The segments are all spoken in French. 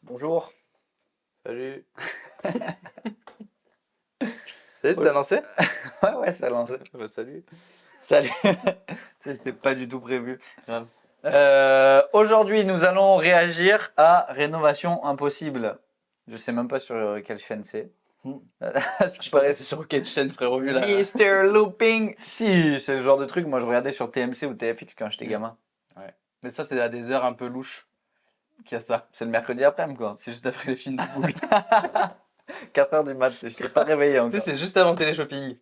Bonjour. Salut. Salut, c'est lancé? Ouais, ça a lancé. Bah, salut. Salut. C'était pas du tout prévu. Grave. Aujourd'hui, nous allons réagir à Rénovation Impossible. Je sais même pas sur quelle chaîne c'est. À ce qui Je pense que paraît, c'est sur quelle chaîne, frérot, vu là. Mr. Looping. Si, c'est le genre de truc, moi je regardais sur TMC ou TFX quand j'étais gamin. Ouais. Mais ça, c'est à des heures un peu louches qu'il y a ça. C'est le mercredi après-midi, quoi. C'est juste après les films de boule. 4h du mat, je t'ai pas réveillé Tu encore. sais, c'est juste avant Téléshopping.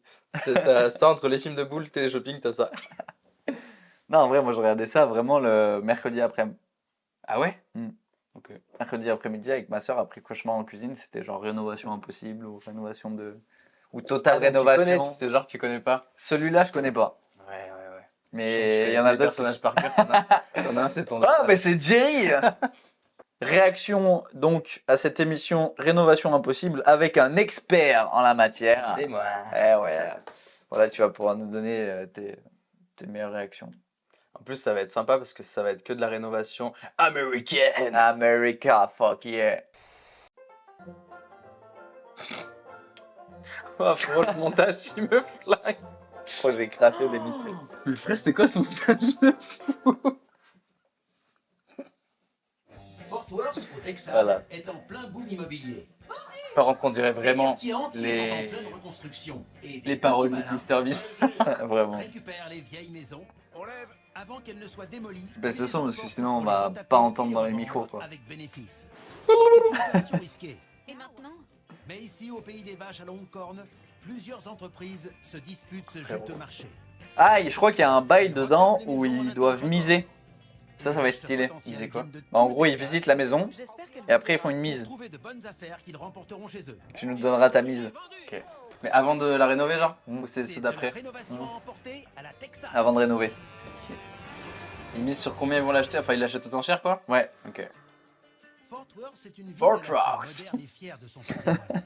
T'as ça entre les films de boule, Téléshopping, t'as ça. Non, en vrai, moi je regardais ça vraiment le mercredi après-midi. Ah ouais? Ok. Mercredi après-midi avec ma soeur après cauchemar en cuisine, c'était genre Rénovation Impossible ou rénovation de ou Total donc tu Rénovation. connais, c'est genre que tu connais pas. Celui-là, je connais pas. Ouais. Tu Mais il y connais en tous a les d'autres. personnages par cœur. T'en as un, c'est ton. Ah, mais c'est Jerry. Réaction donc à cette émission Rénovation Impossible avec un expert en la matière. C'est moi. Eh ouais. Voilà, tu vas pouvoir nous donner tes meilleures réactions. En plus, ça va être sympa parce que ça va être que de la rénovation américaine. America, fuck yeah. Oh, frérot, le montage, il me flingue. Oh, j'ai craché des missiles. Mais frère, c'est quoi ce montage de fou? Fort Worth, au Texas, Voilà. est en plein boom immobilier. Par contre, on dirait vraiment quartiers entiers sont en les, pleine reconstruction. Et des les parodies petits de malins Mr. Beast. Vraiment. récupèrent les vieilles maisons avant qu'elles ne soient démolies. Je baisse le son parce que Pour sinon on les va retaper pas et entendre les dans les revendre micros, quoi. Avec bénéfice. C'est une opération risquée. Et maintenant? Mais ici, au pays des vaches à longue corne, plusieurs entreprises se disputent ce juteux marché. Ah, et je crois qu'il y a un bail dedans où ils doivent miser. Ça va être stylé. Miser quoi? Bah, en gros, ils visitent la maison J'espère qu'elle et après ils font une mise. Trouver de bonnes affaires qu'ils remporteront chez eux. Tu nous donneras ta mise Ok. Mais avant de la rénover, genre? Mm. Ou c'est ceux de la d'après? rénovation à emporter à la Texas. avant de rénover. Ils misent sur combien ils vont l'acheter? Enfin, ils l'achètent aux enchères, quoi? Ouais. Ok. Fort Worth, c'est une ville Fort à la fois Worth. moderne et fière de son patrimoine.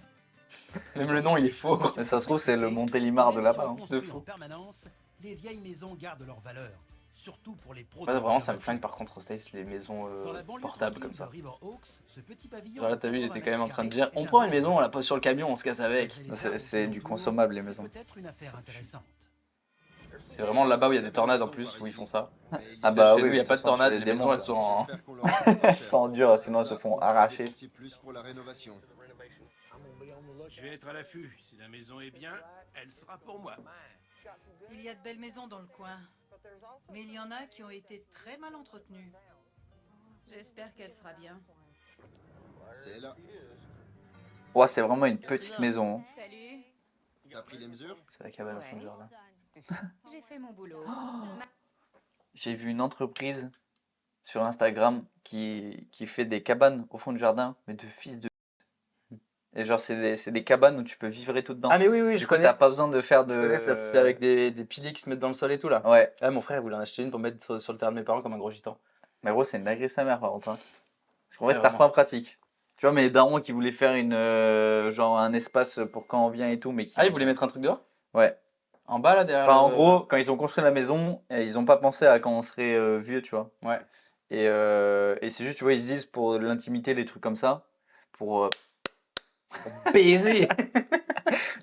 Même le nom, il est faux. Mais ça se trouve, c'est le Montélimar de là-bas. hein. De fou. En permanence, les vieilles maisons gardent leur valeur, surtout pour les pros. Ouais, vraiment, ça me flingue par contre aux States, les maisons Dans la banlieue portables comme tranquille ça. de River Oaks, ce petit pavillon Genre là, de t'as vu, il 80 était quand même en train de dire mètres on carrés prend est une un maison, on la pose sur le camion, on se casse avec. C'est du consommable, les maisons. Peut-être une affaire intéressante. C'est vraiment là-bas où il y a des tornades en plus, où ils font ça. Ah bah Chez nous, oui, il n'y a de pas toute de façon, tornade, tu les les maisons elles démontes. sont en. Elles sont dures, sinon elles se font arracher. Plus pour la rénovation. Je vais être à l'affût. Si la maison est bien, elle sera pour moi. Il y a de belles maisons dans le coin, mais il y en a qui ont été très mal entretenues. J'espère qu'elle sera bien. C'est là. Ouais, c'est vraiment une petite maison. hein. Salut, T'as pris les mesures? C'est la cabane au fond du jardin. j'ai fait mon boulot. J'ai vu une entreprise sur Instagram qui fait des cabanes au fond du jardin, mais de fils de. Et genre, c'est des cabanes où tu peux vivre et tout dedans. Ah, mais oui, oui, Du je coup, connais. t'as pas besoin de faire Je de. connais ça, c'est avec des piliers qui se mettent dans le sol et tout là. Ouais. Ah, mon frère il voulait en acheter une pour mettre sur le terrain de mes parents comme un gros gitan. Mais gros, c'est une dinguerie sa mère par contre. hein. Parce qu'en Ouais, vrai, t'as vraiment. pas pratique. Tu vois, mes darons qui voulaient faire une genre un espace pour quand on vient et tout, mais qui. Ah, ils voulaient mettre un truc dehors? Ouais. En bas là derrière. Enfin, en gros, quand ils ont construit la maison, ils ont pas pensé à quand on serait vieux, tu vois. Ouais. Et c'est juste, tu vois, ils se disent pour l'intimité, des trucs comme ça, pour baiser.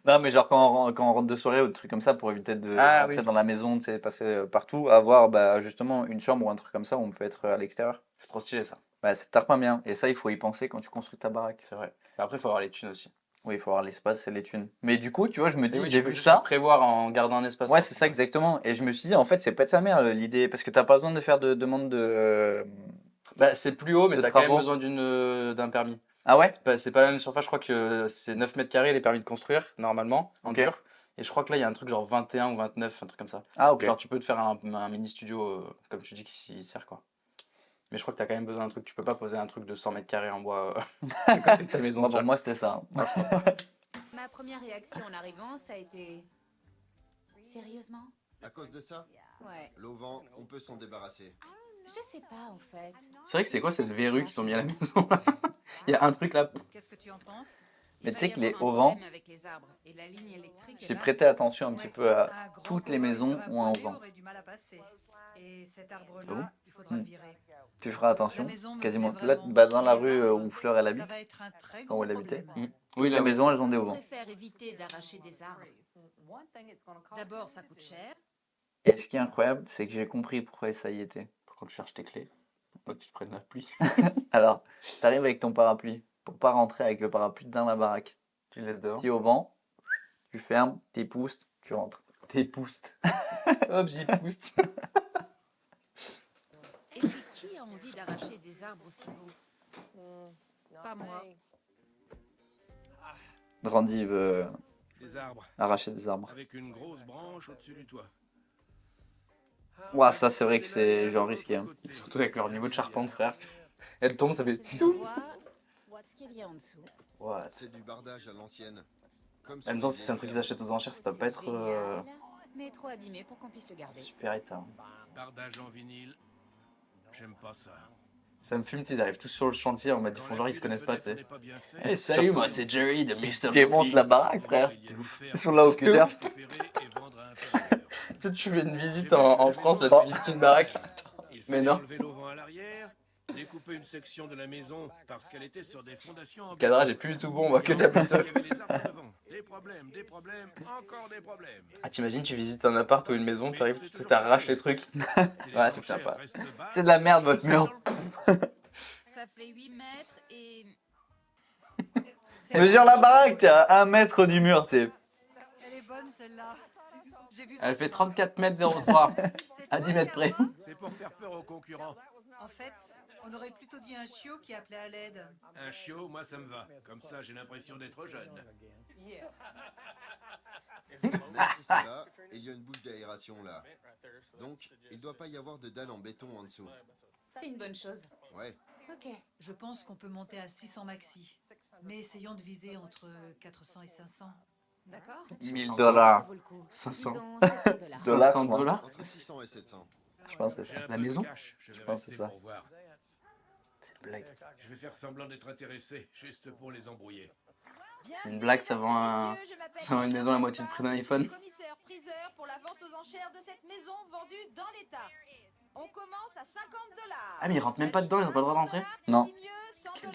Non, mais genre quand on rentre de soirée ou des trucs comme ça, pour éviter de Ah, rentrer oui. dans la maison, tu sais, passer partout, avoir bah, justement une chambre ou un truc comme ça où on peut être à l'extérieur. C'est trop stylé ça. Bah, c'est tarpin bien. Et ça, il faut y penser quand tu construis ta baraque. C'est vrai. Mais après, il faut avoir les thunes aussi. Oui, il faut avoir l'espace et les thunes. Mais du coup, tu vois, je me Et dis, oui, j'ai tu peux vu juste ça. le prévoir en gardant un espace. Ouais, c'est ça exactement. Et je me suis dit, en fait, c'est pas de sa mère l'idée. Parce que t'as pas besoin de faire de demande de. Bah, c'est plus haut, mais De t'as quand même travaux. besoin d'un permis. Ah ouais? C'est pas la même surface, je crois que c'est 9 mètres carrés les permis de construire, normalement, en Ok. dur. Et je crois que là, il y a un truc genre 21 ou 29, un truc comme ça. Ah ok. Genre, tu peux te faire un mini studio, comme tu dis, qui s'y sert, quoi. Mais je crois que t'as quand même besoin d'un truc. Tu peux pas poser un truc de 100 mètres carrés en bois à côté de ta maison. Moi, tu pour vois. moi, c'était ça. hein. Ma première réaction en arrivant, ça a été... Sérieusement? À cause de ça, Ouais. l'auvent, on peut s'en débarrasser. Je sais pas, en fait. C'est vrai que c'est quoi cette verrue qu'ils ont mis à la maison là? Il y a un truc là. Qu'est-ce que tu en penses? Mais tu sais que les auvents, j'ai prêté attention un petit peu à toutes les maisons ont un auvent. Et cet Ah bon arbre-là, il faudra le virer. Tu feras La attention. maison me Quasiment plaît là, vraiment. bah, dans la Les rue arbres, où Fleur elle ça habite, va être un très quand gros elle habitait. problème. Oui, Les là, maisons elles ont des Je auvents. préfère éviter d'arracher des arbres. D'abord, ça coûte cher. Et ce qui est incroyable, c'est que j'ai compris pourquoi ça y était. quand tu cherches tes clés, faut pas que tu te prennes la pluie. Alors, t'arrives avec ton parapluie pour pas rentrer avec le parapluie dans la baraque. Tu le laisses dehors. Petit au vent, tu fermes, t'y pousses, tu rentres. T'es pouste. Hop, j'y pouste. Et puis, qui a envie d'arracher des arbres aussi beaux? Pas moi. Randy veut Des arbres, arracher des arbres. avec une grosse branche au-dessus du toit. Ouah, ça c'est vrai que c'est genre risqué. Hein. Surtout avec leur niveau de charpente, frère. Elle tombe, ça fait Je tout. vois ce qu'il y a en dessous. Ouais. C'est du bardage à l'ancienne. Comme En même temps, si c'est un truc qu'ils achètent aux enchères, ça doit pas être Génial, mais trop abîmé pour qu'on puisse le garder. super état. Bardage en vinyle. J'aime pas ça. Ça me fume, ils arrivent tous sur le chantier en mode ils Quand font genre ils l'appui se de connaissent pas, tu fenêtre sais. n'est pas bien fait, Eh, salut, surtout- moi c'est Jerry de Mr. Tu montes la baraque, frère. il y a du fer Sur la scooter. récupérer et vendre à un fournisseur. Toi, tu fais une visite en France, là, tu visites une baraque. Il Mais fallait non. enlever l'auvent à l'arrière, découper une section de la maison parce qu'elle était sur des fondations en Le cadrage est béton. plus du tout bon, on voit que Et ta ensuite, plutôt. il y avait les arbres devant. Des problèmes, encore des problèmes. Ah, t'imagines, tu visites un appart ou une maison, Mais t'arrives, c'est tu toujours t'arraches pareil. les trucs. Si les Ouais, c'est enchères sympa. restent basses, C'est de la merde, votre ça mur. dans le coup. Ça fait 8 mètres et... Mesure la baraque, t'es à 1 mètre du mur, tu sais. Elle est bonne celle-là. J'ai vu Elle son fait plan. 34 mètres 03, C'est à toi 10 mètres qui as près. moi C'est pour faire peur aux concurrents. En fait, on aurait plutôt dit un chiot qui appelait à l'aide. Un chiot, moi ça me va. Comme ça, j'ai l'impression d'être jeune. Même si c'est bas, il y a une bouche d'aération là. Donc, il doit pas y avoir de dalle en béton en dessous. C'est une bonne chose. Ouais. Ok. Je pense qu'on peut monter à 600 maxi. Mais essayons de viser entre 400 et 500. D'accord? 1000 Ça $. vaut le coup. 500. Disons 700 $. Dollars, 500 je pense. dollars. Entre 600 et 700. Je pense que c'est J'ai ça. un La peu de maison cash, je vais pense que rester c'est ça. pour voir. C'est une blague. Je vais faire semblant d'être intéressé, juste pour les embrouiller. C'est une blague, ça vend un... ça vend une maison à la moitié du prix d'un iPhone. Commissaire priseur pour la vente aux enchères de cette maison vendue dans l'état. On commence à 50 $. Ah, mais ils rentrent même pas dedans, ils ont pas le droit d'entrer? Non. Qui dit mieux, 100 $,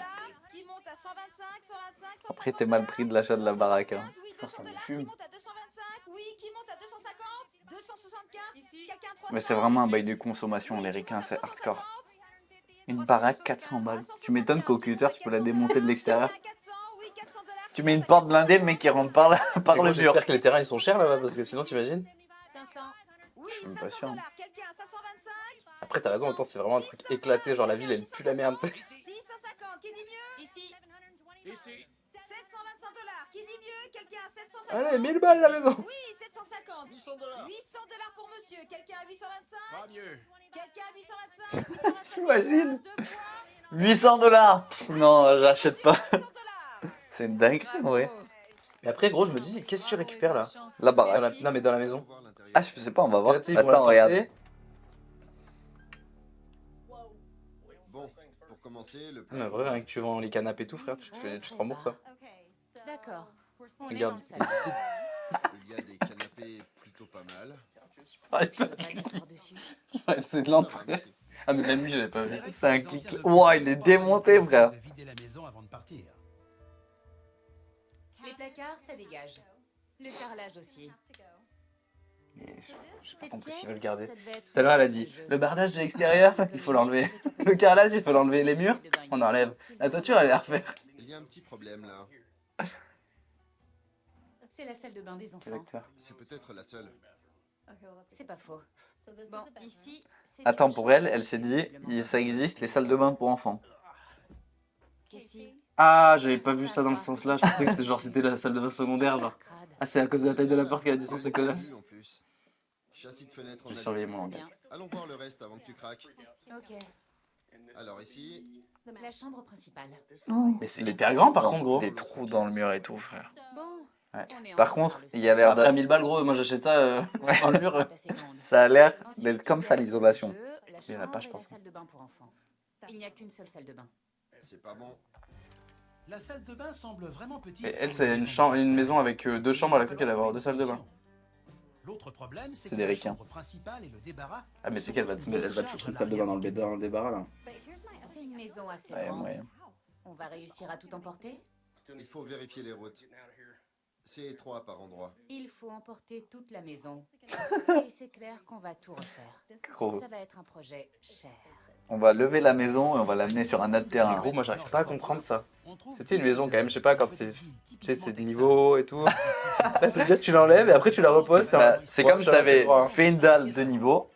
qui monte à 125, 125, Après, t'es mal pris de l'achat de la baraque. Hein. 175, oui, Putain, ça 200 me $, fume. qui monte à 225, oui, qui monte à 250, 275, ici, quelqu'un 300. Mais c'est vraiment un bail de consommation, les ricains, c'est hardcore. Une baraque, 400 balles. Tu m'étonnes qu'au cutter, tu peux la démonter de l'extérieur. Tu mets une porte blindée, le mec qui rentre par, là, par Et moi, le mur. j'espère que les terrains ils sont chers là-bas parce que sinon t'imagines. 500. Oui, Je suis même pas 500 sûr. $, quelqu'un 525. Après t'as raison, autant c'est vraiment un truc éclaté, genre la ville elle pue la merde. 650, qui dit mieux? Ici. Ici, 725 $, qui dit mieux? Quelqu'un 750. Allez, 1000 balles la maison. Oui, 750. 800 $. 800 $ pour monsieur. Quelqu'un à 825. pas mieux. Quelqu'un à 825. T'imagines? Deux fois. 800 $. Pff, non, j'achète pas. 800 $. C'est une dingue, ouais. Mais après gros je me dis, qu'est-ce que tu récupères là? La baraque. Dans la- Non mais dans la maison. Voir l'intérieur. Ah, je sais pas, on va voir. Là, tu sais, ils vont Attends, la regarde. porter. Bon, pour commencer, le Mais vrai, rien que tu vends les canapés et tout frère, tu te rembourses ça. D'accord. On est Regarde. dans le salon. il y a des canapés plutôt pas mal. Ah, Tu oserais t'asseoir dessus. c'est de Ça va, l'entrée. merci. Ah mais même lui j'avais pas vu. C'est un clic. Ouah, il est démonté, frère. De vider la maison avant de partir. Les placards, ça dégage. Le carrelage aussi. Mais j'ai pas Cette compris s'ils pièce, veulent garder. ça devait être Tout à l'heure elle a une dit, pièce de jeu. le bardage de l'extérieur, il faut l'enlever. Le carrelage il faut l'enlever. Les murs, on enlève. La toiture elle est à refaire. Il y a un petit problème là. C'est la salle de bain des enfants. Quel acteur. C'est peut-être la seule. C'est pas faux. Bon, ici, c'est Attends, une pour chambre, elle, elle s'est dit, ça existe, les salles de bain pour enfants. Cassie, Ah, j'avais pas vu ça dans le sens là, je pensais que c'était genre c'était la salle de bain secondaire genre. crade. Ah c'est à cause de la taille de la porte qu'elle a dit ça c'est Pas connasse. vu en plus. Châssis de fenêtre en J'ai aluminium. surveillé mon Très langage. bien. Allons voir le reste avant que tu craques. Ok. Alors ici, La chambre principale. Mais c'est hyper grand par contre gros. Des trous dans le mur et tout, frère. Bon. Ouais. On est Par encore contre, dans le il y a l'air Après de... 1000 balles gros, moi j'achète ça dans le mur. salon. C'est assez grande. Ça a l'air Ensuite, d'être comme il y ça a la l'isolation. salle de jeu, la Il y en a pas, chambre je et pense. la salle de bain pour enfants. Il n'y a qu'une seule salle de bain. c'est pas bon. La salle de bain semble vraiment petite. Et elle c'est une maison avec deux chambres, elle a cru qu'elle allait avoir deux salles de bain. L'autre problème, c'est C'est que des la requins. chambre principale et le débarras. Ah, mais tu sais qu'elle va te foutre une salle de bain dans le débarras là. C'est une maison assez Ouais, grande. moyen. On va réussir à tout emporter. Il faut vérifier les routes. C'est étroit par endroits. Il faut emporter toute la maison. Et c'est clair qu'on va tout refaire. Gros. Ça va être un projet cher. On va lever la maison et on va l'amener sur un autre Mais terrain. gros, moi j'arrive pas à comprendre ça. On trouve C'est, tu sais, une maison quand même, je sais pas, quand c'est, tu sais, c'est de niveau. niveau et tout. Là, c'est déjà tu l'enlèves et après tu la reposes. t'es Bah, en- c'est Ouais, comme si ça va, c'est t'avais droit, hein. fait une dalle de niveau,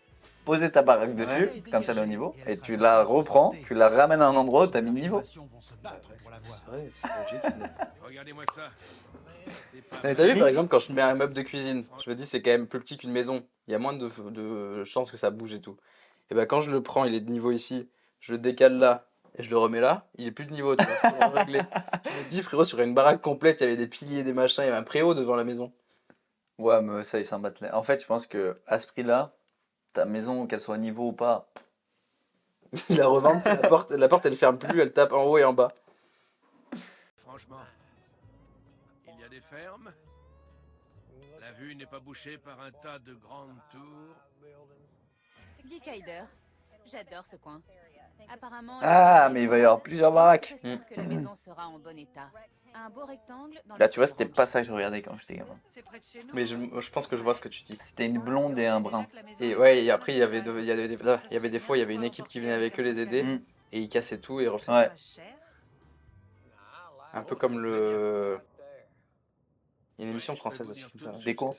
posé ta baraque dessus, comme ça elle est au niveau, et tu la reprends, tu la ramènes à un endroit où t'as mis le niveau. Vont se battre pour l'avoir. C'est vrai, c'est logique. Regardez-moi ça. C'est pas Non, mais t'as vu par exemple quand je mets un meuble de cuisine, je me dis c'est quand même plus petit qu'une maison, il y a moins de chances que ça bouge et tout. Et ben quand je le prends, il est de niveau ici, je le décale là et je le remets là, il est plus de niveau, tu vois, faut le régler. Je me dis frérot sur une baraque complète, il y avait des piliers, des machins, il y avait un préau devant la maison. Ouais, mais ça, ils s'en battent les- En fait, je pense que à ce prix-là, ta maison, qu'elle soit à niveau ou pas, Il la revend, c'est la porte elle ferme plus, elle tape en haut et en bas. Franchement, il y a des fermes. La vue n'est pas bouchée par un tas de grandes tours. Dick Hyder. J'adore ce coin. Apparemment. Ah, mais il va y avoir plusieurs baraques. J'espère que la maison sera en bon état. Un beau rectangle dans Là, le tu vois, centre. c'était pas ça que je regardais quand j'étais gamin. C'est près de chez nous. Mais je pense que je vois ce que tu dis. C'était une blonde et un brun. Et ouais, et après il y avait des fois il y avait une équipe qui venait avec eux les aider Mm. et ils cassaient tout et refaisaient. Ouais. Un peu comme le. Il y a une émission française aussi comme ça. Déco.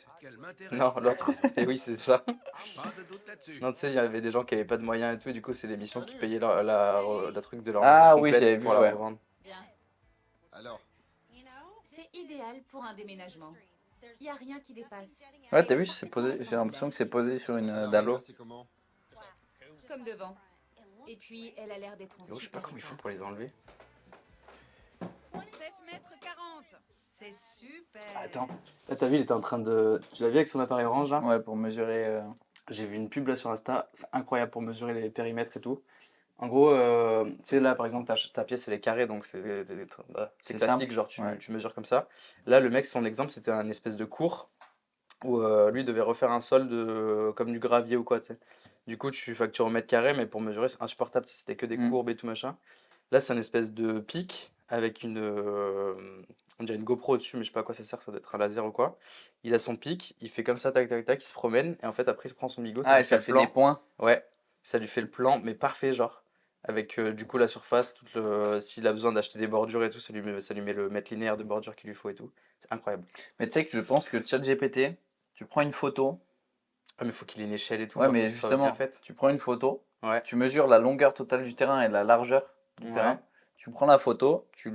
Non, l'autre. Et oui, c'est ça. Pas de doute là-dessus. Non, tu sais, il y avait des gens qui avaient pas de moyens et tout, et du coup, c'est l'émission qui payait la truc de leur Ah maison oui, complète j'avais vu, pour la ouais. revendre. Bien. Alors, C'est idéal pour un déménagement. Il n'y a rien qui dépasse. Ouais, t'as vu, c'est posé, j'ai l'impression que c'est posé sur une alors, dallo. là, c'est comment? Comme devant. Et puis, elle a l'air d'être en Yo, je sais pas super comment ils état. font pour les enlever. 7 mètres 40. C'est super. Attends, là, t'as vu, il était en train de. Tu l'as vu avec son appareil orange là? Ouais, pour mesurer. J'ai vu une pub là sur Insta, c'est incroyable pour mesurer les périmètres et tout. En gros, tu sais, là par exemple, ta pièce elle est carrée donc c'est C'est classique, simple, genre tu, ouais. tu mesures comme ça. Là, le mec, son exemple, c'était un espèce de cours où lui devait refaire un sol comme du gravier ou quoi, tu sais. Du coup, tu factures au mètre carré, mais pour mesurer, c'est insupportable, tu sais, c'était que des Mm. courbes et tout machin. Là, c'est un espèce de pic avec on dirait une GoPro au-dessus, mais je sais pas à quoi ça sert, ça doit être un laser ou quoi. Il a son pic, il fait comme ça, tac, tac, tac, il se promène, et en fait, après, il prend son bigot, Ah, et lui ça le fait plan. des points. Ouais, ça lui fait le plan, mais parfait, genre. Avec du coup la surface, s'il a besoin d'acheter des bordures et tout, ça lui met le mètre linéaire de bordure qu'il lui faut et tout. C'est incroyable. Mais tu sais que je pense que ChatGPT, tu prends une photo. Ah, mais faut qu'il ait une échelle et tout, Ouais, genre, mais que ce soit justement, bien fait. tu prends une photo, Ouais. tu mesures la longueur totale du terrain et la largeur du Ouais. terrain. Tu prends la photo, tu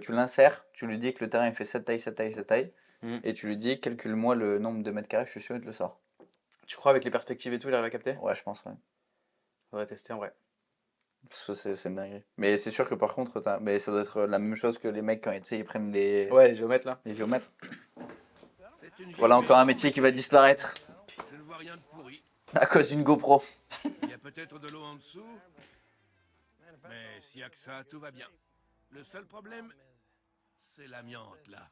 l'insères, tu lui dis que le terrain il fait cette taille, cette taille, cette taille, Mm. et tu lui dis calcule-moi le nombre de mètres carrés, je suis sûr, il te le sort. Tu crois avec les perspectives et tout, il arrive à capter? Ouais, je pense, ouais. Faudrait tester en vrai. Parce que c'est une dinguerie. Mais c'est sûr que par contre, mais ça doit être la même chose que les mecs quand tu sais, ils prennent Ouais, les géomètres là. les géomètres. C'est une Voilà vieille encore un maison. métier qui va disparaître Je ne vois rien de pourri. à cause d'une GoPro. Il y a peut-être de l'eau en dessous. Mais s'il y a que ça, tout va bien. Le seul problème, c'est l'amiante là.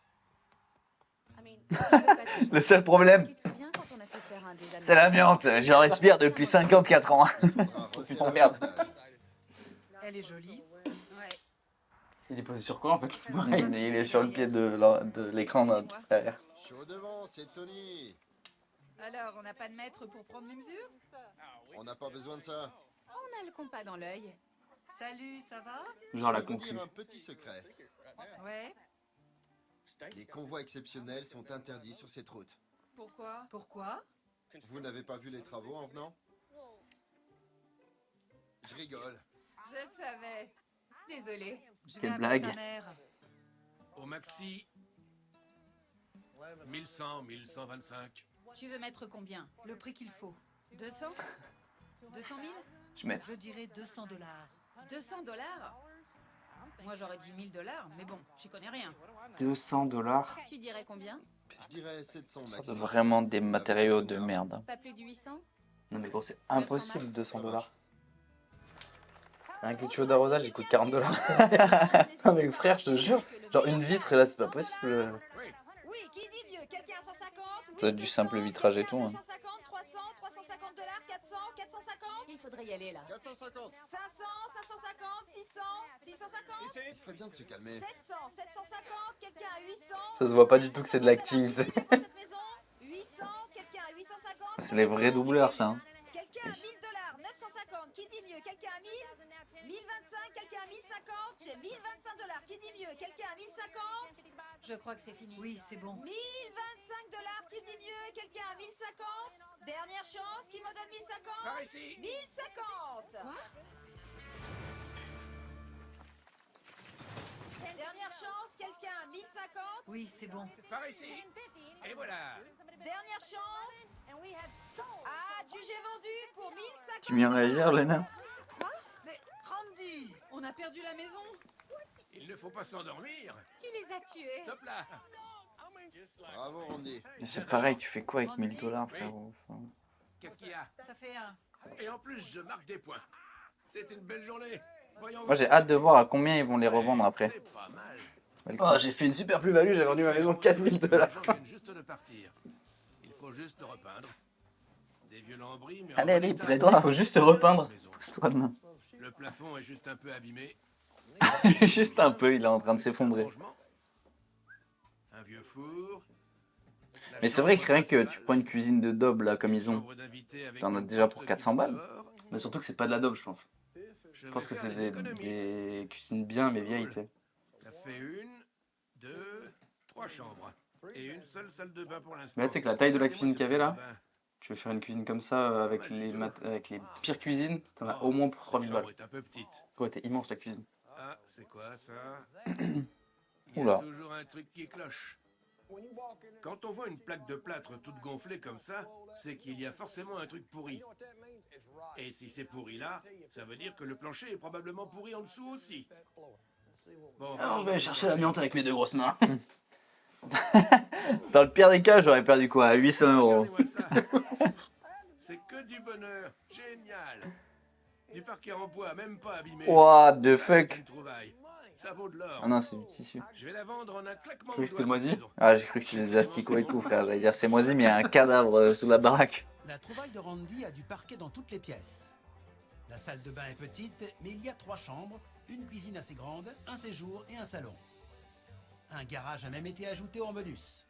Le seul problème, Tu te souviens quand on a fait faire un désamiantage? c'est l'amiante. J'en respire depuis 54 ans. Il faudra refaire Oh, le merde. montage. Elle est jolie. Ouais. Il est posé sur quoi en fait? Il est sur le pied de l'écran derrière. Je suis au devant, c'est Tony. Alors, on n'a pas de mètre pour prendre les mesures? On n'a pas besoin de ça. On a le compas dans l'œil. Salut, ça va? Genre la Je vais vous conclu. dire un petit secret. Ouais. Les convois exceptionnels sont interdits sur cette route. Pourquoi? Pourquoi? Vous n'avez pas vu les travaux en venant? Je rigole. Je le savais. Désolée. Je vais Quelle appeler blague. ta mère. Au maxi, 1100, 1125. Tu veux mettre combien? Le prix qu'il faut. 200? 200 000? Je mets. Je dirais 200 $. 200 $? Moi j'aurais dit 1000 $, mais bon, j'y connais rien. 200 $. Tu dirais combien? Je dirais 700 C'est maxi. vraiment des matériaux de merde. Pas plus de 800? Non mais gros, c'est impossible 200 $. Un tuyau d'arrosage il coûte 40 $. Non mais frère, je te jure, genre une vitre là, c'est pas possible. Oui, qui dit mieux? Quelqu'un a 150 250, Ça va être du simple vitrage et tout, hein. 250, 300, 350 dollars, 400, 450, Il faudrait y aller là. 450. 500, 550, 600, 650, Il ferait bien de se calmer. 700, 750, quelqu'un à 800. Ça se voit pas du tout que c'est de l'acting, tu sais. 800, quelqu'un à 850. C'est les vrais doubleurs, ça. Hein. Quelqu'un à 1000 dollars, 950, qui dit mieux? Quelqu'un à 1000? 1025, quelqu'un à 1050? J'ai 1025 dollars, qui dit mieux? Quelqu'un à 1050? Je crois que c'est fini. Oui, c'est bon. 1025 dollars, qui dit mieux? Quelqu'un à 1050? Dernière chance, qui me donne 1050? Par ici. 1050. Dernière chance, quelqu'un à 1050? Oui, c'est bon. Par ici. Et voilà. Dernière chance. Ah, jugé vendu pour 1050. Tu viens réagir, Lena? Mais Randy, on a perdu la maison. Il ne faut pas s'endormir. Tu les as tués. Top là. Bravo, Randy. Mais c'est pareil, tu fais quoi avec 1000 dollars, frérot? Enfin, Qu'est-ce qu'il y a? Ça fait un. Et en plus, je marque des points. C'est une belle journée. Voyons moi, j'ai voir. hâte de voir à combien ils vont les revendre après. C'est pas mal. Oh, j'ai fait une super plus-value, j'ai vendu ma maison 4000 dollars. Les gens viennent juste de partir. Il faut juste repeindre. Des vieux lambris, mais en Allez, bon allez, état. il a dit, il faut juste repeindre. Maison. Pousse-toi, Lena. Le plafond est juste un peu abîmé. Juste un peu, il est en train de s'effondrer. Rangement. Un vieux four. La Mais c'est vrai que chambre rien que tu principale. prends une cuisine de daube, là, comme ils ont, Chambre d'invité avec t'en as une déjà porte pour qui 400 donne balles. dehors. Mais surtout que c'est pas de la daube, je pense. Je Je pense que vais c'est faire des, économies. des cuisines bien, mais vieilles, tu sais. Ça fait 1, 2, 3 chambres. Et une seule salle de bain pour l'instant. Mais là, tu sais que la taille de la Regardez-moi cuisine cette qu'il y avait salle là, de bain. tu veux faire une cuisine comme ça avec avec les pires cuisines, t'en as au moins pour 3000 Cette balles. chambre est un peu petite. Ouais, t'es immense la cuisine. Ah, c'est quoi ça? Il y a Oula. toujours un truc qui cloche. Quand on voit une plaque de plâtre toute gonflée comme ça, c'est qu'il y a forcément un truc pourri. Et si c'est pourri là, ça veut dire que le plancher est probablement pourri en dessous aussi. Bon, Alors, je vais aller chercher l'amiante avec mes deux grosses mains. Dans le pire des cas, j'aurais perdu quoi? 800 euros. Regardez-moi ça. C'est que du bonheur. Génial. Du parquet en bois, même pas abîmé. What the Ça, c'est fuck? une trouvaille. Ça vaut de l'or. Ah non, c'est du tissu. Je vais la vendre en un claquement Tu croyais de que c'était doigts, cette moisi maison. Ah, j'ai cru que c'était des asticots et tout, frère. J'allais dire c'est moisi, mais il y a un cadavre sous la baraque. La trouvaille de Randy a du parquet dans toutes les pièces. La salle de bain est petite, mais il y a 3 chambres, une cuisine assez grande, un séjour et un salon. Un garage a même été ajouté en bonus.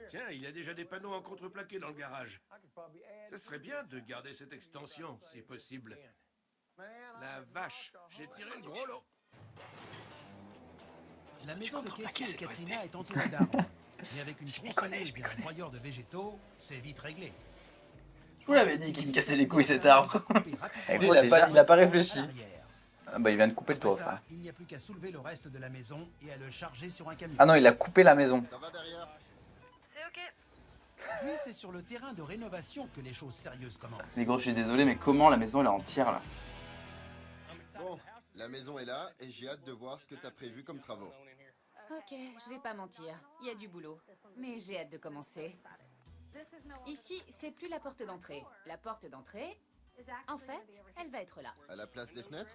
Tiens, il y a déjà des panneaux en contreplaqué dans le garage. Ça serait bien de garder cette extension, si possible. La vache, j'ai tiré le gros lot. La maison de Casey et Katrina est entourée d'arbres. Mais avec une tronçonneuse et un broyeur de végétaux, c'est vite réglé. Je vous l'avais dit qu'il me cassait les couilles cet arbre. Et Lui, quoi, il a déjà pas, il a pas réfléchi. Ah bah, il vient de couper le Après toit, ça, frère. il n'y a plus qu'à soulever le reste de la maison et à le charger sur un camion. Ah non, il a coupé la maison. Ça va derrière? Puis c'est sur le terrain de rénovation que les choses sérieuses commencent. Les gros, je suis désolé, mais comment la maison elle est entière là? Bon, la maison est là et j'ai hâte de voir ce que t'as prévu comme travaux. Ok, je vais pas mentir. Il y a du boulot. Mais j'ai hâte de commencer. Ici, c'est plus la porte d'entrée. La porte d'entrée, en fait, elle va être là. À la place des fenêtres?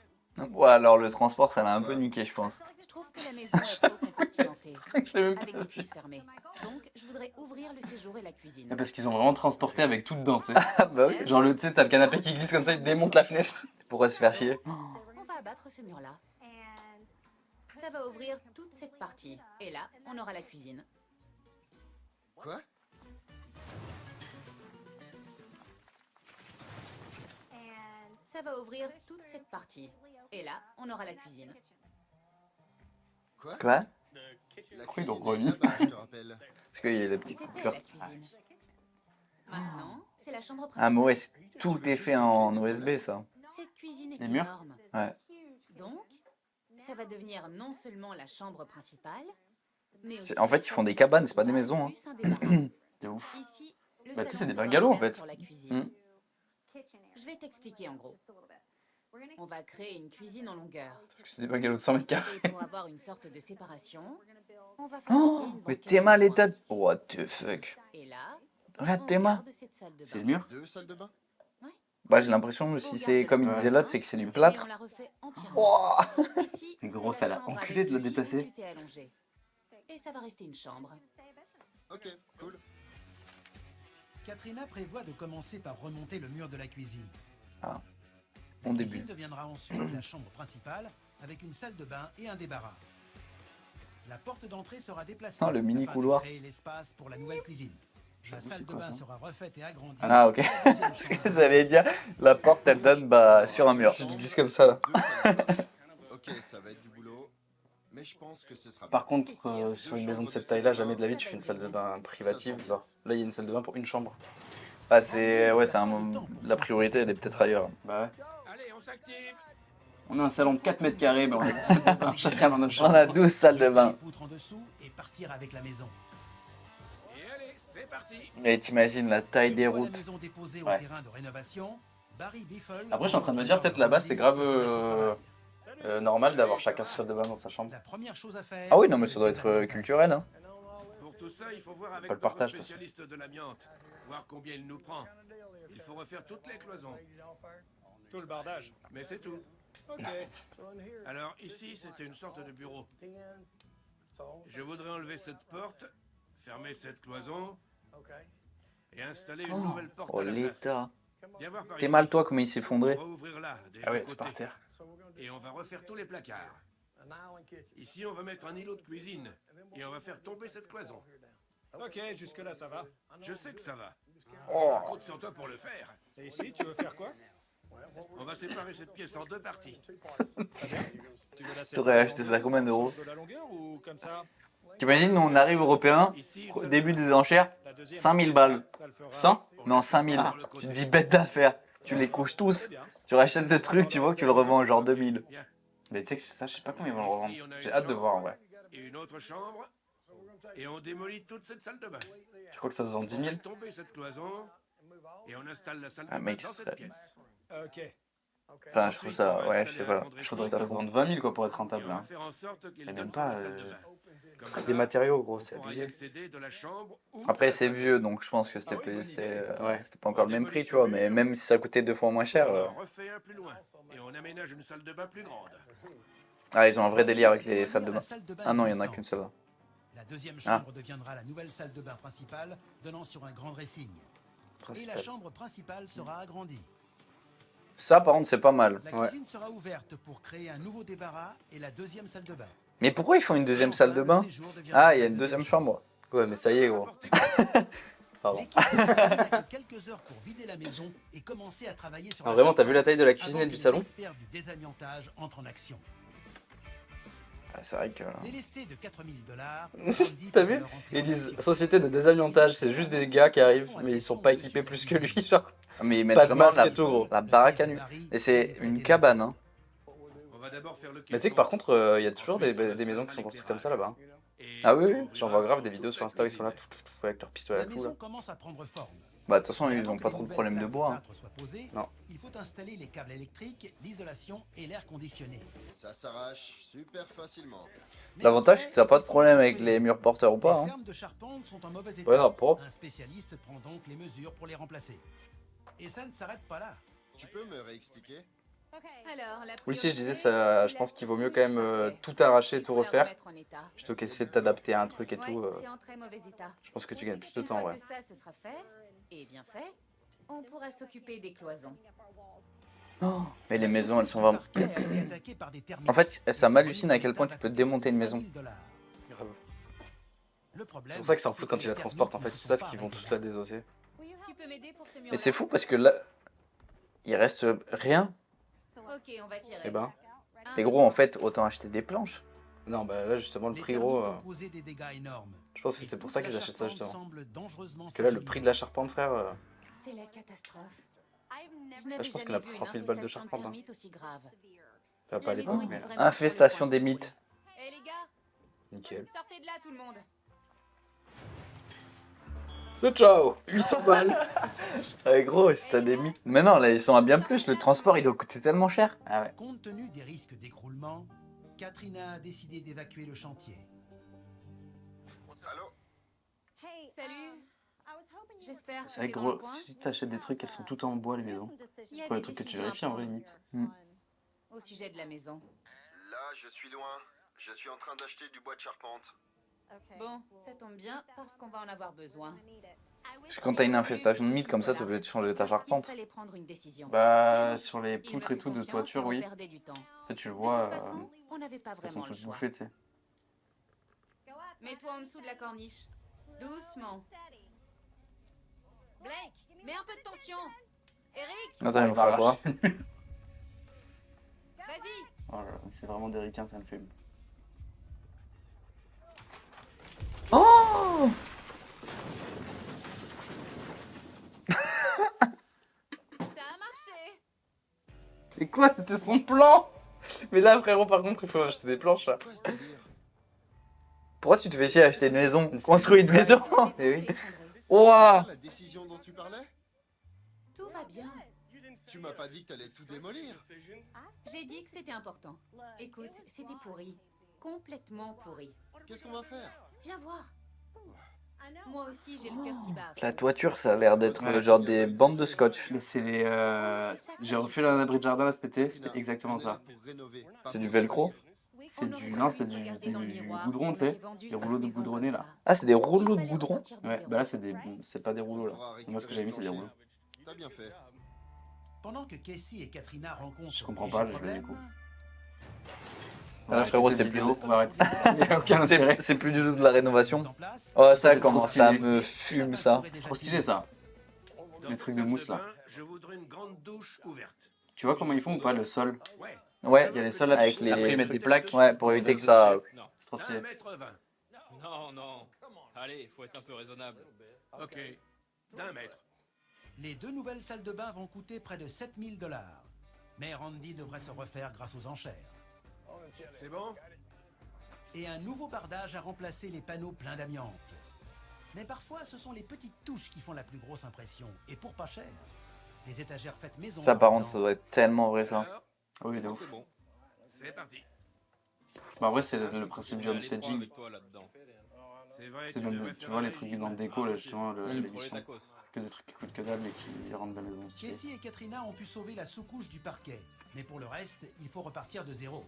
Ouais, alors le transport, ça l'a un peu niqué, je pense. Je trouve que la maison est trop compartimentée, Je l'ai même pas avec des réfléchi. pièces fermées. Donc, je voudrais ouvrir le séjour et la cuisine. Mais parce qu'ils ont vraiment transporté avec tout dedans, tu sais. Ah bah oui. Genre, tu sais, t'as le canapé qui glisse comme ça, il démonte la fenêtre. Pourquoi se faire chier? On va abattre ce mur-là. Ça va ouvrir toute cette partie. Et là, on aura la cuisine. Quoi? Ça va ouvrir toute cette partie. Et là, on aura la cuisine. Quoi? Quoi? La Pourquoi ils l'ont cuisine est remis? là-bas, je te rappelle. Parce qu'il y a la petite C'était coupure. la cuisine. Maintenant, c'est la chambre Ah, mais principale. ouais, tout est fait en OSB, ça. Cette cuisine est Les murs énorme. Ouais. Donc, ça va devenir non seulement la chambre principale, mais aussi En fait, ils font des cabanes, c'est pas des maisons, hein. plus un débarras. C'est ouf. Ici, le Bah, tu sais, salon c'est des sera bungalows, en ouvert fait. sur la cuisine. Hmm. Je vais t'expliquer en gros. On va créer une cuisine en longueur. Sauf que c'est des bungalows de 100 mètres carrés. Et pour avoir une sorte de séparation, on va fabriquer Oh, une mais banquette Théma, de l'état coin. de... What the fuck? Et là, Regarde on Théma. garde cette salle de C'est le bain. mur? 2 salles de bain? Bah, j'ai l'impression, si c'est comme il disait l'autre, c'est que c'est du Et plâtre. on la refait entièrement. Oh. Ici, Mais c'est gros, la ça l'a chambre enculé avec de la le lit où déplacer. tu t'es allongé. Et ça va rester une chambre. Ok, cool. Katrina prévoit de commencer par remonter le mur de la cuisine. Ah, La bon cuisine début. deviendra ensuite la chambre principale avec une salle de bain et un débarras. La porte d'entrée sera déplacée Ah, le mini afin couloir. de créer l'espace pour la nouvelle cuisine. La J'avoue, salle c'est de quoi bain ça? sera refaite et agrandie. Ah, ok. Et la deuxième Ce que chambre j'allais dire, la porte elle donne bah, sur un mur. C'est du glisse comme ça là. Deux salles de bain. Ok, ça va être du boulot. Mais je pense que ce sera Par bien. contre, C'est sûr. sur une maison de cette taille-là, jamais de la vie tu fais une salle de bain privative. Genre. Là, il y a une salle de bain pour une chambre. Ah, c'est. Ouais, c'est la priorité, elle est peut-être ailleurs. Bah ouais. Allez, on s'active. On a un salon de 4 mètres carrés, mais on a une salle de bain chacun dans notre On chambre. a 12 salles de Laisser bain. les poutres en dessous et partir avec la maison. Et allez, c'est parti. Et t'imagines la taille des Une fois routes. la maison déposée Ouais. au terrain de rénovation, Barry Biffle. Après, je suis en train de me dire, peut-être là-bas, c'est grave normal d'avoir chacun sa salle de bain dans sa chambre. La première chose à faire. Ah oui, non, mais c'est ça doit le être désamiantage. culturel. Hein. Pour tout ça, il faut voir avec Pas le notre partage, de toute façon. spécialiste de l'amiante. Voir combien il nous prend. Il faut refaire toutes les cloisons. Tout le bardage. Mais c'est tout. Ok. Alors ici, c'était une sorte de bureau. Je voudrais enlever cette porte, fermer cette cloison et installer une nouvelle porte Oh à la place. l'état. Viens voir par T'es ici. mal toi comment il s'est effondré. On va ouvrir là, des Ah ouais, deux c'est côtés. par terre. Et on va refaire tous les placards. Ici, on va mettre un îlot de cuisine. Et on va faire tomber cette cloison. Ok, jusque-là, ça va. Je sais que ça va. Oh. Je compte sur toi pour le faire. Et ici, tu veux faire quoi? On va séparer cette pièce en deux parties. Tu veux la T'aurais séparer acheté ça à combien d'euros? de la longueur ou comme ça? T'imagines, nous on arrive européens, Ici, au début des enchères, La deuxième 5000 pièce, balles. ça le fera. 100? Non, 5000. Tu te dis bête d'affaires. Tu les couches tous. Tu rachètes le truc, tu vois que tu le revends genre 2000. Bien. Mais tu sais que ça, je sais pas comment ils vont le revendre. Ici, on a J'ai une hâte de chambre voir en vrai. Et une autre chambre. Et on démolit toute cette salle de bain. Tu crois que ça se vend 10 On 000? fait tomber cette cloison. Et on installe la salle de Ah, bain mec, dans ça- cette pièce. Ok. Enfin, je trouve ça, ouais, je sais pas. Je Je trouve voudrais que ça se ça. vende 20 000 quoi pour être Et rentable. on va Hein. faire en sorte qu'il Et donne même sur pas la salle de bain. Comme Prix ça, des matériaux gros, on c'est pourra y abusé. accéder de la chambre ou Après, de la c'est salle de vieux, bain. donc je pense que c'était Ah oui, bonne idée. Ouais. c'était pas encore le même prix, tu vois. Mais même si ça coûtait 2 fois moins cher. On en refait un plus loin. Et on aménage une salle de bain plus grande. Ah, ils ont un vrai délire avec les Devenir salles de la bain. salle de bain Ah non, il y en a existante. qu'une seule. La deuxième Ah. chambre deviendra la nouvelle salle de bain principale, donnant sur un grand dressing. Et la Principal. chambre principale sera agrandie. Ça, par contre, c'est pas mal. La Ouais. cuisine sera ouverte pour créer un nouveau débarras et la deuxième salle de bain. Mais pourquoi ils font une deuxième salle de Enfin, bain? le séjour deviendra Ah, il y a la une deuxième chambre. Ouais, mais ça y est, gros. N'importe quoi. Pardon. L'équipe n'a que quelques heures pour vider la maison et commencer à travailler sur Alors la vraiment, t'as vu la taille de la avant cuisine et que du les salon? experts du désamiantage entrent en action. Ah, c'est vrai que. Délestés de 4 000 $, T'as vu? Ils disent société de désamiantage, c'est juste des gars qui arrivent, mais ils sont pas équipés plus que lui, genre. Mais ils mettent Pas de vraiment masque la, et tout, gros. la baraque à nu. Et c'est une cabane, hein. On va d'abord faire le Mais tu sais que caisson. par contre, il y a toujours des maisons qui sont construites comme ça là-bas. Et Ah oui, ça oui. ouvrira J'en vois grave sur des vidéos toute sur la Insta où ils sont là cuisine. avec leur pistolet à La la cou là. maison commence à prendre forme. Bah, de toute façon, Mais ils avant ont que pas les trop de nouvelles problème de plaques bois. Hein. plâtre soient posées, Non. il faut installer les câbles électriques, l'isolation et l'air conditionné. Ça s'arrache super facilement. Mais L'avantage, après, c'est que t'as pas de il faut problème avec construire. les murs porteurs ou Les pas. Hein. fermes de charpente sont en mauvais état. Ouais, non, propre. Un spécialiste prend donc les mesures pour les remplacer. Et ça ne s'arrête pas là. Tu peux me réexpliquer? Alors, la Oui, si je disais priorité, ça, c'est je pense la qu'il vaut mieux souris quand même parfaite. tout arracher, Il tout faut la refaire, remettre en état. plutôt qu'essayer de t'adapter à un truc et Ouais, tout. c'est en très mauvais état. Je pense que tu gagnes plus de Une temps en fois vrai. que ça, ce sera fait, et bien fait, on pourra s'occuper des cloisons. Mais les La maisons, seconde elles sont vraiment. parquet a été attaquée par des termites. En fait, Et ça m'hallucine à remise quel en point état tu peux va démonter une coûter maison. 5 000 $. Le problème, C'est pour ça que c'est en c'est fout que quand les ils la termites transportent. En ne fait, se ils sont savent pas qu'ils vont arrêtés tous là. la désosser. Tu peux m'aider pour ce mur Mais c'est fou parce que là, il reste rien. Ok, on va tirer. Eh ben, Et gros, en fait, autant acheter des planches. non, bah là justement, le Les prix termites gros. ont causé des dégâts énormes. Je pense que Et c'est pour toute ça la qu'ils achètent ça charpente justement. semble dangereusement Parce que là, le fragile. prix de la charpente, frère. C'est la catastrophe. Je Là, n'avais je pense jamais qu'on a vu 30 000 une balles de infestation charpente. Hein. termites aussi grave. Enfin, pas La à l'époque, maison mais était vraiment sur le Infestation point de des s'écrouler. mythes. Eh les gars, nickel. sortez de là tout le monde. C'est ciao 800 balles. Ouais, gros, si t'as des mythes. Mais non, là, ils sont à bien plus. Le transport, il doit coûter tellement cher. Ah ouais. Compte tenu des risques d'écroulement, Katrina a décidé d'évacuer le chantier. Allô? Salut. J'espère que C'est vrai t'es que dans le gros, coin. si t'achètes des trucs, elles sont toutes en bois les maisons. Il y a Pour les des trucs que tu décisions à vérifies en vrai, prendre. limite. Au sujet de la maison. Là, je suis loin. Je suis en train d'acheter du bois de charpente. Bon, ça tombe bien parce qu'on va en avoir besoin. Parce que quand t'as une infestation de mythes comme ça, t'es obligé de changer ta Il charpente. fallait prendre une décision. Bah, sur les Il me poutres et fait tout de confiance toiture, et on oui. perdait du temps. En fait, tu le De vois, toute façon, on n'avait pas elles sont vraiment le toutes choix. bouffées, tu sais. Mets-toi en dessous de la corniche. Doucement. Blake, mets un peu de tension. Eric, Attends, il me fera quoi? vas-y. Oh là là, c'est vraiment des ricains, ça me fume. Oh! Ça a marché. Et quoi? C'était son plan? Mais là, frérot, par contre, il faut acheter des planches, là. C'est quoi ce délire? Pourquoi tu te fais chier à acheter une maison? Construis une maison! Eh oui. C'est Ouah! ça la décision dont tu parlais? Tout va bien. Tu m'as pas dit que t'allais tout démolir. J'ai dit que c'était important. Écoute, c'était pourri. Complètement pourri. Qu'est-ce qu'on va faire? Viens voir. Moi aussi, j'ai le cœur qui bat. La toiture, ça a l'air d'être Ouais. genre des bandes de scotch. Mais c'est les. J'ai refait un abri de jardin là cet été, c'était exactement On est ça. là pour rénover, pas C'est du pour velcro? démolir. C'est On du. aurait Non, pu c'est se regarder du dans le miroir goudron, si on tu sais. avait vendu Des cinq rouleaux de maisons goudronné comme là. ça. Ah, c'est des rouleaux Il de fallait goudron? repartir de Ouais, zéro. bah là, c'est pas des rouleaux là. Faudra Moi, ce que j'ai mis, c'est des récupérer rouleaux. le plancher. T'as bien fait. Pendant que Casey et Katrina rencontrent Je comprends le pas, léger je vais, du problème, coup. Ah, là, frérot, Arrêtez c'est cette plus vidéo, du- on va arrêter ça. Il y a aucun intérêt. C'est plus du tout de la rénovation. mise en place, Oh, ça C'est trop commence à stylé. me fume, ça. C'est trop stylé ça. Dans Les cette trucs de salle mousse, là. bain, je voudrais une grande douche ouverte. Tu vois comment ils font ou pas le sol? Ouais. Ouais, Il y a les sols là, avec les... après ils mettent des plaques. Ouais, pour éviter que ça... Non. C'est trop D'un stylé. mètre 20. Non, non. Allez, il faut être un peu raisonnable. Ok. D'un mètre. les deux nouvelles salles de bain vont coûter près de 7000 $. Mais Randy devrait se refaire grâce aux enchères. C'est bon? Et un nouveau bardage a remplacé les panneaux pleins d'amiante. Mais parfois, ce sont les petites touches qui font la plus grosse impression, et pour pas cher. Les étagères faites maison. Ça, par contre, ça exemple. doit être tellement vrai, ça. Alors, Oui, de ouf. c'est bon. C'est parti. Bah, en vrai, c'est le principe du On est à l'étroit homestaging. avec toi là-dedans. C'est vrai, C'est tu dans devrais le- tu faire vois un les trucs régime. dans le déco là, justement, Trop les l'édition. tacos. Que des trucs qui coûtent que dalle mais qui rendent la maison stylée. Casey et Katrina ont pu sauver la sous-couche du parquet. Mais pour le reste, il faut repartir de zéro.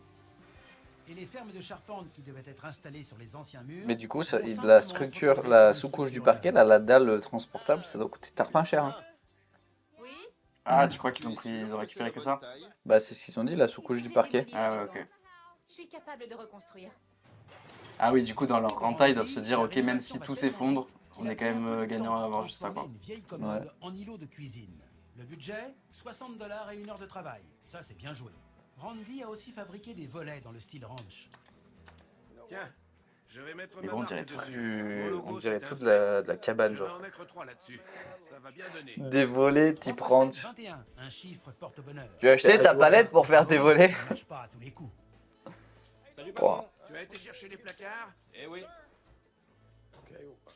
Et les fermes de charpente qui devaient être installées sur les anciens murs... Mais du coup, ça, vont la simplement structure, être la posées sur une sous-couche du structure parquet, neuve. là, la dalle transportable, ça doit coûter tarpin cher. Hein. Oui. Ah, tu crois qu'ils ont pris, ils ont récupéré que ça? Bah, c'est ce qu'ils ont dit, la sous-couche du J'ai parquet. démoli la Ah ouais, maison. ok. Je suis capable de reconstruire. Ah oui, du coup, dans leur renta, ils doivent se dire, ok, même si tout s'effondre, on est quand même gagnant à avoir juste ça, quoi. Une vieille commode en îlot de cuisine. Le budget, 60 $ et 1 heure de travail. Ça, c'est bien joué. Randy a aussi fabriqué des volets dans le style ranch. Tiens, je vais mettre Mais ma bon, on marque dirait dessus. tout, Mon logo, on dirait c'est tout un de la C. cabane, Je vais genre. en mettre 3 là-dessus. Ça va bien donner. Des volets type 3 ranch. x 7, 21. Un chiffre porte-bonheur. Tu as acheté ta palette pour faire tes volets? Ça marche pas à tous les coups. Salut Ouah. patron. Tu as été chercher les placards? Eh oui,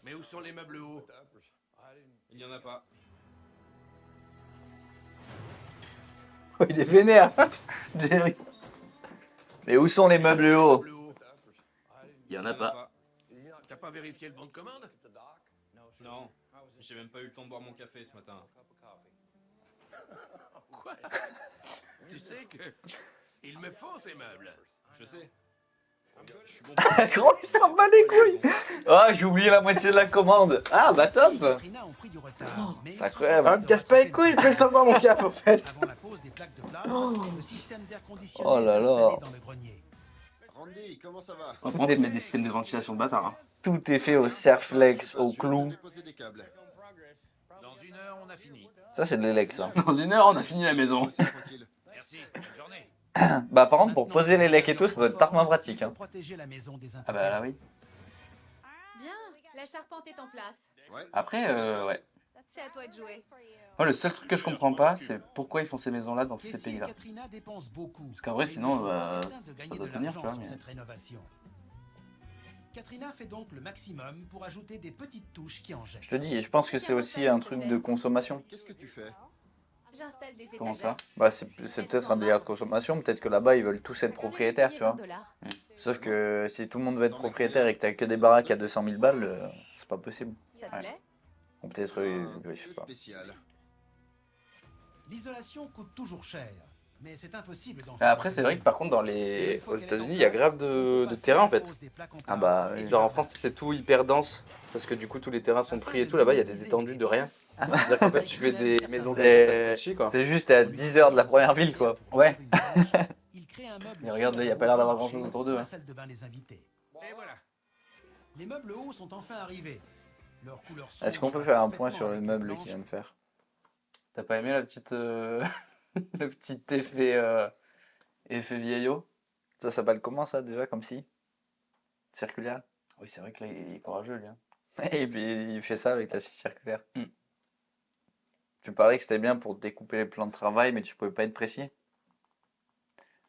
Mais où sont les meubles hauts? il n'y en a pas. Oh, il est vénère, Jerry. Mais où sont les meubles hauts? Meubles hauts. Il y en a pas. T'as pas vérifié le bon de commande? Non, j'ai même pas eu le temps de boire mon café ce matin. Quoi? Tu sais que... Il me faut ces meubles. Je sais. Je suis bon Comment il s'en bat les couilles? Ah, j'ai oublié la moitié de la commande. Ah, bah top. Katrina ont pris du retard. mais ils c'est sont incroyable. capables Ah, me de casse pas les rattraper couilles, le j'ai le temps de boire mon cap, en fait. Avant la pose des plaques de plâtre, le système d'air conditionné Oh là est là. installé dans le grenier. Randy, comment ça va? On va mettre des systèmes de ventilation de bâtard. Hein. Tout est fait au Serflex, au clou. Déposer des câbles. Dans 1 heure, on a fini. Ça, c'est de l'Elex, ça. Dans 1 heure, on a fini la maison. C'est tranquille. Merci, bonne journée. Bah, par contre, pour Maintenant, poser les lecs et tout, ça doit être tarpin pratique. il faut Hein. protéger la maison des Ah bah là, oui. Bien, la charpente est en place. Ouais. Après, ouais. C'est à toi de jouer. Moi, le seul truc que je comprends pas, c'est pourquoi ils font ces maisons-là dans ces Casey et pays-là. Katrina dépensent beaucoup. Parce qu'en vrai, Mais ils sinon, ne sont pas bah, certains de gagner ça doit de tenir, l'argent tu vois, sur mais- cette rénovation. Katrina fait donc le maximum pour ajouter des petites touches qui en jettent. Je te dis, je pense que c'est aussi un truc de consommation. Qu'est-ce que tu fais? J'installe des Comment étagères. ça? Bah, c'est peut-être un délire de consommation. Peut-être que là-bas, ils veulent tous être propriétaires, tu vois. Sauf que si tout le monde veut être propriétaire et que t'as que des baraques à 200 000 balles, c'est pas possible. Ça te Ouais. plaît? Ou peut-être, je sais C'est pas. spécial. L'isolation coûte toujours cher. Mais c'est impossible d'en Mais faire après, c'est vrai que par contre, aux États-Unis, il y a grave de terrain en fait. Ah bah, oui. Genre en France, c'est tout hyper dense. Parce que du coup, tous les terrains sont pris et tout. Là-bas, il y a des étendues de rien. C'est-à-dire qu'en fait, tu fais des maisons comme ça te fait chier quoi. C'est juste à 10 heures de la première ville, quoi. Ouais. Mais regarde, là, il y a pas l'air d'avoir grand-chose entre deux, hein. Et voilà. Les meubles hauts sont enfin arrivés. Leur couleur Est-ce sombre qu'on peut va faire un point parfaitement sur le avec meuble blanche. qu'il vient de faire? T'as pas aimé la petite, le petit effet vieillot? Ça s'appelle comment ça déjà, comme si? Circulaire? Oui, c'est vrai que là, il est courageux, lui. Hein. Et puis il fait ça avec la scie circulaire. Mm. Tu parlais que c'était bien pour découper les plans de travail, mais tu pouvais pas être précis.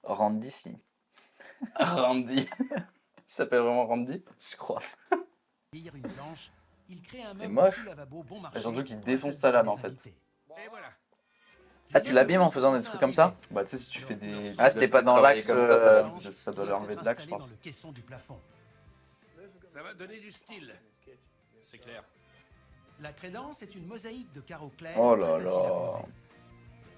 Randy, si. Randy. Il s'appelle vraiment Randy? Je crois. Lire une planche, il crée un C'est meuble moche. sous-lavabo bon marché Et surtout qu'il pour la défonce salle sa de bain lame, des en fait. invités. Et voilà. Ah, tu l'abîmes en faisant des trucs comme ça? Bah, tu sais, si tu fais des. Ah, c'était pas dans travailler l'axe, comme ça doit doivent l'enlever être de l'axe, je installés pense. dans le caisson du plafond. Ça va donner du style. C'est clair. La crédence est une mosaïque de carreaux clairs. Oh très là facile à là. poser.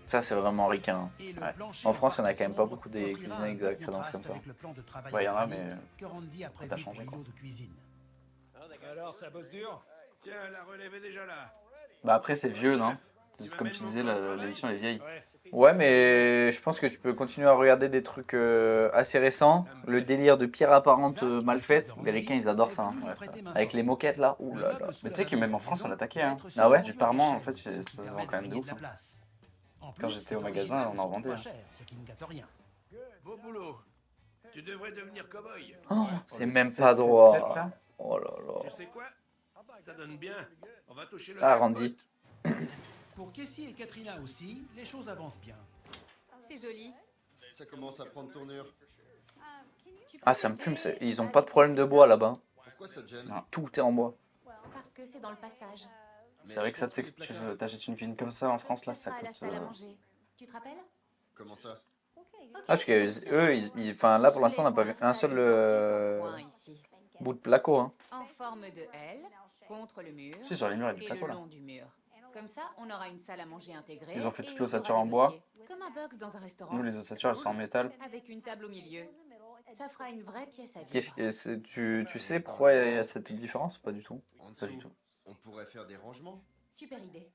Ça, c'est vraiment ricain. Et le Ouais. plancher En France, il y en a parquet quand même pas sombre beaucoup des offrira cuisines un avec de beau la crédence contraste comme ça. avec le plan de travail Ouais, il y en a, en granit mais que Randy a t'as prévu changé, pour quoi. l'îlot de cuisine. Alors, ça bosse dur? Tiens, la relève est déjà là. Bah, après, c'est vieux, non? Tu Comme m'amènes tu mon disais, plan de travail l'édition elle est vieille. Ouais. Ouais, mais je pense que tu peux continuer à regarder des trucs assez récents. Le délire de pierre apparente mal faite, les ricains ils adorent ça. Hein. Ouais, ça. Avec les moquettes là, ouh là là. Mais tu sais que même en France, on attaquait. Hein. Ah ouais Du parement, en fait, ça se vend quand même de ouf. Hein. Quand j'étais au magasin, on en vendait. Hein. Beau boulot. Tu devrais devenir cow-boy. Oh, c'est le même 7, pas 7, 7, droit. là. Oh là là. Tu sais quoi? Ça donne bien. On va toucher le Ah, jackpot. Randy. Pour Casey et Katrina aussi, les choses avancent bien. C'est joli. Ça commence à prendre tournure. Ah, ça me fume, ils ont pas de problème de bois là-bas. Pourquoi ça te gêne? Non. Tout est en bois. Parce que c'est dans le passage. C'est vrai que ça, tu sais que tu t'achètes une cuisine comme ça en France, là, ça sera à la coûte. salle à manger. Tu te rappelles? Comment ça? Ah, parce que eux, enfin là pour l'instant, on n'a pas vu un seul bout de placo. Hein. En forme de L, contre le mur. Si, sur les murs, il y a du et placo, le là. long du mur. Comme ça, on aura une salle à manger intégrée. Ils ont fait et toute on l'ossature aura en des bois. dossiers. Comme un box dans un restaurant. Nous, les ossatures, elles sont en métal. Avec une table au milieu. Ça fera une vraie pièce à vivre. Tu sais pourquoi il y a cette différence? Pas du tout. En Pas du dessous, tout. on pourrait faire des rangements. Super idée.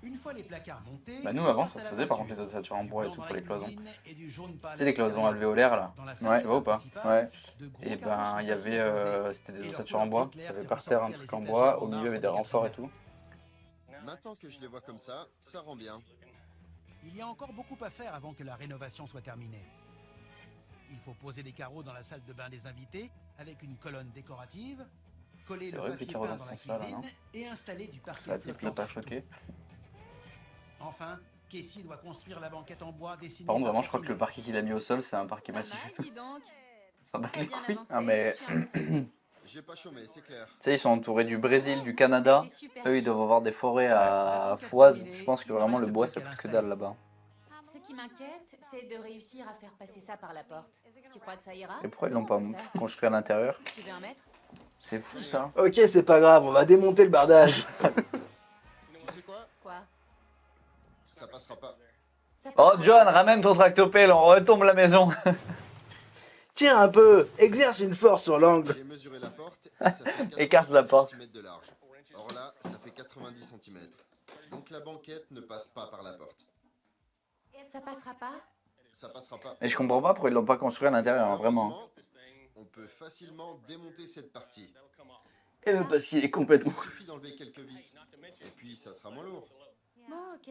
Une fois les placards montés, Bah, nous, avant, passe ça à se la faisait, par contre, voiture. les ossatures en Du bois et blanc tout dans pour la les cloisons. cuisine et du jaune pâle Tu sais, les cloisons extérieur. alvéolaires, là. Dans la salle Ouais. de Tu vois ou pas? principale, Ouais. de gros Et carreaux ben, sont il y faciles à avait. poser. C'était Et des leur ossatures en couleur bois. très Il y claire avait fait par terre un ressortir truc les en étagères bois. en Au milieu, il y marbre avait des des renforts et Gardner. tout. Maintenant que je les vois comme ça rend bien. Il y a encore beaucoup à faire avant que la rénovation soit terminée. Il faut poser les carreaux dans la salle de bain des invités avec une colonne décorative, coller C'est le vrai que les papier carreaux peint dans dans ce la sens-là, là, cuisine et installer du parquet Ça a type l'a flottant pas partout. choqué. Enfin, Casey doit construire la banquette en bois dessinée Par contre, par vraiment, je crois que le Katrina. parquet qu'il a mis au sol, c'est un parquet Pas massif et mal, tout. dis donc. Ça bat Très les bien couilles. avancé. Ah, mais- Je suis impressionnée. J'ai pas chômé, c'est clair. Tu sais, ils sont entourés du Brésil, du Canada. T'es super Eux, ils vite. doivent avoir des forêts à Banquette Foise. terminée, Je pense que il ne vraiment le reste bois, plus ça qu'à coûte que l'installer. dalle là-bas. Ce qui m'inquiète, c'est de réussir à faire passer ça par la porte. Tu crois que ça ira? Et pourquoi ils l'ont pas Comment on va faire? construit à l'intérieur? Tu veux un mètre? C'est fou ça. Ok, c'est pas grave, on va démonter le bardage. Tu sais quoi? Quoi? Ça passera pas. Ça Oh passe John, ramène ton tractopelle, on retombe la maison. Tiens un peu, exerce une force sur l'angle. J'ai mesuré la porte et ça fait Écarte la 86 porte. cm de large. Or là, ça fait 90 cm. Donc la banquette ne passe pas par la porte. Ça passera pas? Ça passera pas. Mais je comprends pas pourquoi ils l'ont pas construit à l'intérieur, hein, vraiment. Heureusement, on peut facilement démonter cette partie. Parce qu'il est complètement. Il suffit d'enlever quelques vis. Et puis ça sera moins lourd. Bon, ok.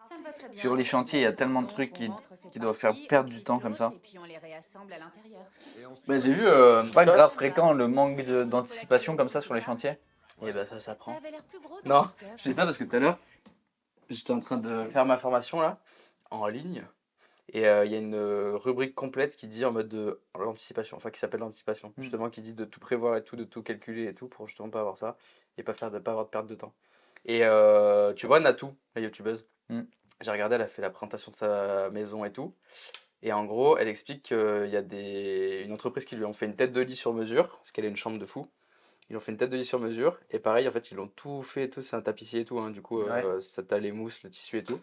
Ça me va très bien. Sur les chantiers, il y a tellement de Donc, trucs on rentre cette qui doivent faire partie, perdre on du trie temps comme l'autre, ça. Et puis on les réassemble à l'intérieur. Et ensuite, Bah, j'ai vu. C'est pas grave fréquent le manque d'anticipation comme ça sur les chantiers? Et bah, ça Ça s'apprend. avait l'air plus gros. dans Non, le pick-up. je dis ça parce que tout à l'heure, j'étais en train de faire ma formation là, en ligne. Et il y a une rubrique complète qui dit en mode de l'anticipation, enfin qui s'appelle l'anticipation, justement qui dit de tout prévoir et tout, de tout calculer et tout pour justement pas avoir ça et pas avoir de perte de temps. Et tu vois Natou, la youtubeuse, Mm. j'ai regardé, elle a fait la présentation de sa maison et tout. Et en gros, elle explique qu'il y a une entreprise qui lui ont fait une tête de lit sur mesure, parce qu'elle a une chambre de fou. Ils ont fait une tête de lit sur mesure, et pareil, en fait, ils l'ont tout fait, tout, c'est un tapissier et tout, hein, du coup, Ouais. ça t'a les mousses, le tissu et tout.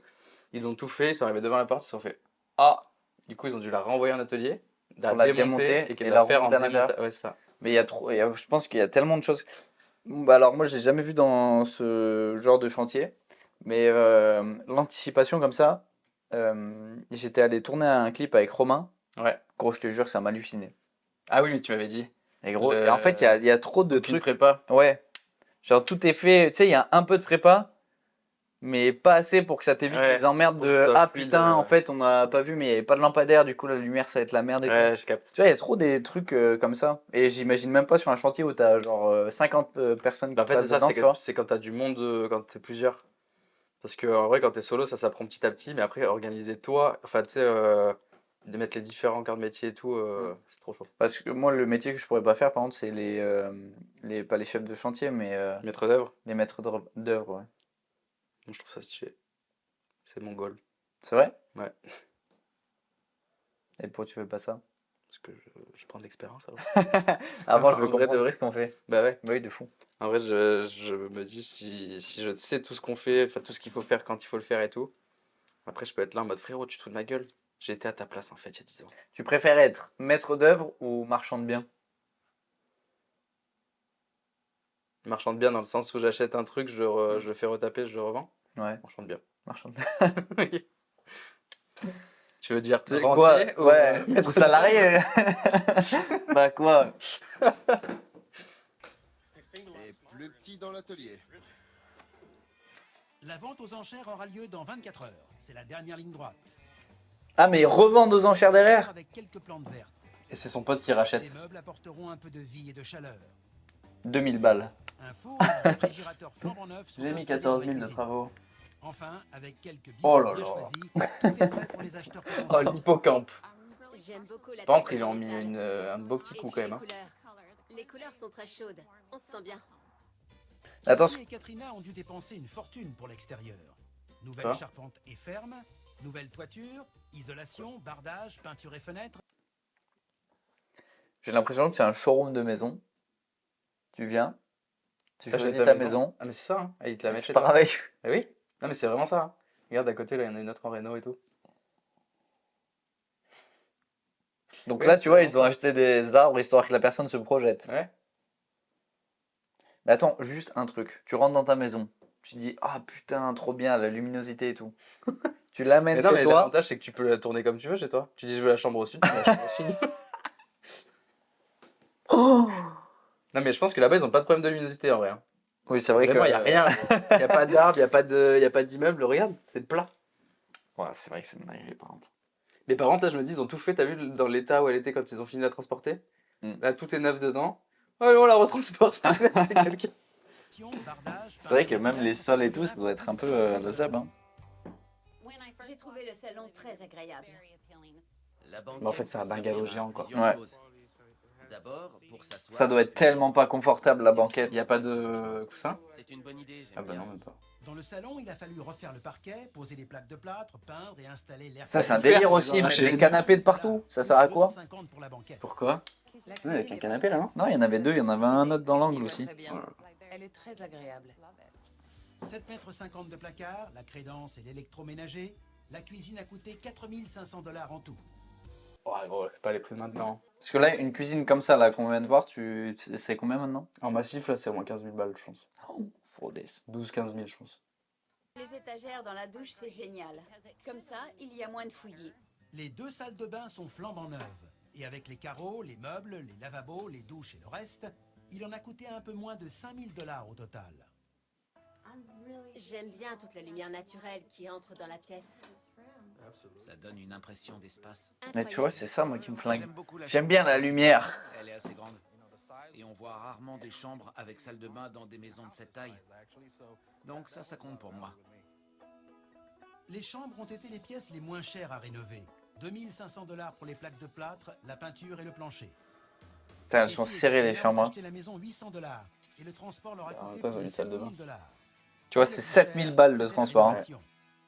Ils ont tout fait, ils sont arrivés devant la porte, ils se sont fait ah. Du coup, ils ont dû la renvoyer en atelier, Pour la démonter et et qu'elle la la faire en remonter à l'intérieur. démontage. Ouais, c'est ça. Mais il y a trop, je pense qu'il y a tellement de choses. Bah alors moi je l'ai jamais vu dans ce genre de chantier, mais l'anticipation comme ça, j'étais allé tourner un clip avec Romain. Ouais. Gros, je te jure, ça m'a halluciné. Ah oui, mais tu m'avais dit. Et gros, et en fait il y a trop de Aucune trucs. prépa. Ouais. Genre tout est fait, tu sais, il y a un peu de prépa, mais pas assez pour que ça t'évite Ouais, les emmerdes pour que de ce soit ah fluide, putain, en fait on n'a pas vu, mais il n'y avait pas de lampadaire, du coup la lumière ça va être la merde et tout. Ouais, je capte. Tu vois, il y a trop des trucs comme ça. Et j'imagine même pas sur un chantier où t'as genre 50 personnes Bah, qui en fait, c'est passent ça, dedans, c'est tu vois. c'est quand t'as du monde, quand t'es plusieurs. Parce que en vrai, quand t'es solo, ça s'apprend petit à petit, mais après, organiser toi, enfin, tu sais, de mettre les différents corps de métier et tout, c'est trop chaud. Parce que moi, le métier que je pourrais pas faire, par contre, c'est pas les chefs de chantier, mais Maître d'œuvre, les maîtres d'œuvre, ouais. je trouve ça stylé. C'est mon goal. C'est vrai? Ouais. Et pourquoi tu fais pas ça? Parce que je prends de l'expérience avant. Avant, je En veux vrai de comprendre vrai. tout ce qu'on fait. Bah ouais. Bah oui, de fou. En vrai, je me dis, si je sais tout ce qu'on fait, enfin, tout ce qu'il faut faire quand il faut le faire et tout, après, je peux être là en mode frérot, tu te fous de ma gueule. J'ai été à ta place en fait il y a 10 ans. Tu préfères être maître d'œuvre ou marchand de biens? Marchand de biens dans le sens où j'achète un truc, je le fais retaper, je le revends. Ouais, Marchand de biens. marchand de biens. Oui. Tu veux dire C'est rentier quoi? ou, Ouais, maître ou salarié? Bah quoi? Et plus petit dans l'atelier. La vente aux enchères aura lieu dans 24 heures. C'est la dernière ligne droite. Ah, mais ils revendent aux enchères derrière? Avec quelques plantes vertes. Et c'est son pote qui Les rachète. meubles apporteront un peu de vie et de chaleur. 2000 balles. Un four et un réfrigérateur flambant neuf sont J'ai mis installés 14 dans 000 la de cuisine. travaux. Enfin, avec quelques Oh bijoux là bien là. choisis, tout est prêt pour les acheteurs Oh, potentiels. l'hippocampe. J'aime beaucoup la Par contre, texture ils ont du mis métal. un beau petit Et coup puis quand même. les couleurs. Les couleurs sont très chaudes. On se sent bien. Attends, Cassie et Katrina ont dû dépenser une fortune pour l'extérieur. Nouvelle Quoi charpente et ferme, nouvelle toiture, isolation, bardage, peinture et fenêtres. j'ai l'impression que c'est un showroom de maison. Tu viens, tu T'achètes choisis ta maison, Ah, mais c'est ça, hein. Et ils te la et mettent tu chez pars toi. avec. Eh oui. Non, mais c'est vraiment ça, hein. Regarde à côté, là, il y en a une autre en réno et tout. Donc Oui, là, c'est tu vois, vraiment ils ont ça. acheté des arbres histoire que la personne se projette. Ouais. Mais attends, juste un truc. Tu rentres dans ta maison, tu dis ah putain, trop bien, la luminosité et tout. Tu l'amènes Mais non, chez mais toi. l'avantage, c'est que tu peux la tourner comme tu veux chez toi. Tu dis, je veux la chambre au sud, tu mets la chambre au sud. Oh Non, mais je pense que là-bas, ils ont pas de problème de luminosité en vrai, hein. oui, c'est vrai Vraiment, que il y a rien. Il y a pas d'arbre, il y a pas d'immeuble. Regarde, c'est plat. Ouais, c'est vrai que c'est une dinguerie par contre. Mais par contre, là, je me dis, ils ont tout fait. T'as vu dans l'état où elle était quand ils ont fini de la transporter? Mm. Là, tout est neuf dedans. Allez, on la retransporte. C'est quelqu'un. Bardage, C'est vrai que peinture et même les fenêtres, sols et tout, ça doit être un peu le zeb. Hein. J'ai trouvé le salon très agréable. Mais en fait, c'est un bungalow géant, quoi. Ouais. Ça doit être tellement pas confortable la banquette. Il n'y a pas de coussin? C'est une bonne idée, Ah bah non, même pas. Dans le salon, il a fallu refaire le parquet, poser des plaques de plâtre, peindre et installer l'air. Ça, c'est un Faire, délire c'est aussi, dans mettre la des canapés de partout. Ça sert à quoi? 250 pour la banquette. Pourquoi? Ouais, avec un canapé là, non? Non, il y en avait deux, il y en avait un autre dans l'angle aussi. Elle est très agréable. 7,50 m de placard, la crédence et l'électroménager. La cuisine a coûté 4 500 $ en tout. Ouais, gros, c'est pas les prix de maintenant. Parce que là, une cuisine comme ça, là, qu'on vient de voir, c'est combien maintenant? En massif, là, c'est au moins 15 000 balles, je pense. Oh, fraudé. 12-15 000, je pense. Les étagères dans la douche, c'est génial. Comme ça, il y a moins de fouillis. Les deux salles de bain sont flambant neuves. Et avec les carreaux, les meubles, les lavabos, les douches et le reste, il en a coûté un peu moins de 5 000 $ au total. J'aime bien toute la lumière naturelle qui entre dans la pièce. Ça donne une impression d'espace. Mais tu vois, c'est ça, moi, qui me flingue. beaucoup la J'aime chambre. bien la lumière. Elle est assez grande. Et on voit rarement des chambres avec salle de bain dans des maisons de cette taille. Donc ça compte pour moi. Les chambres ont été les pièces les moins chères à rénover. 2 500 $ pour les plaques de plâtre, la peinture et le plancher. Putain, elles sont serrées les chambres. Hein. Acheté la maison 800 $. Et le transport leur a En même coûté temps, ils ont plus une de salle de 7 000 $. Tu vois, c'est 7000 balles de transport. Hein.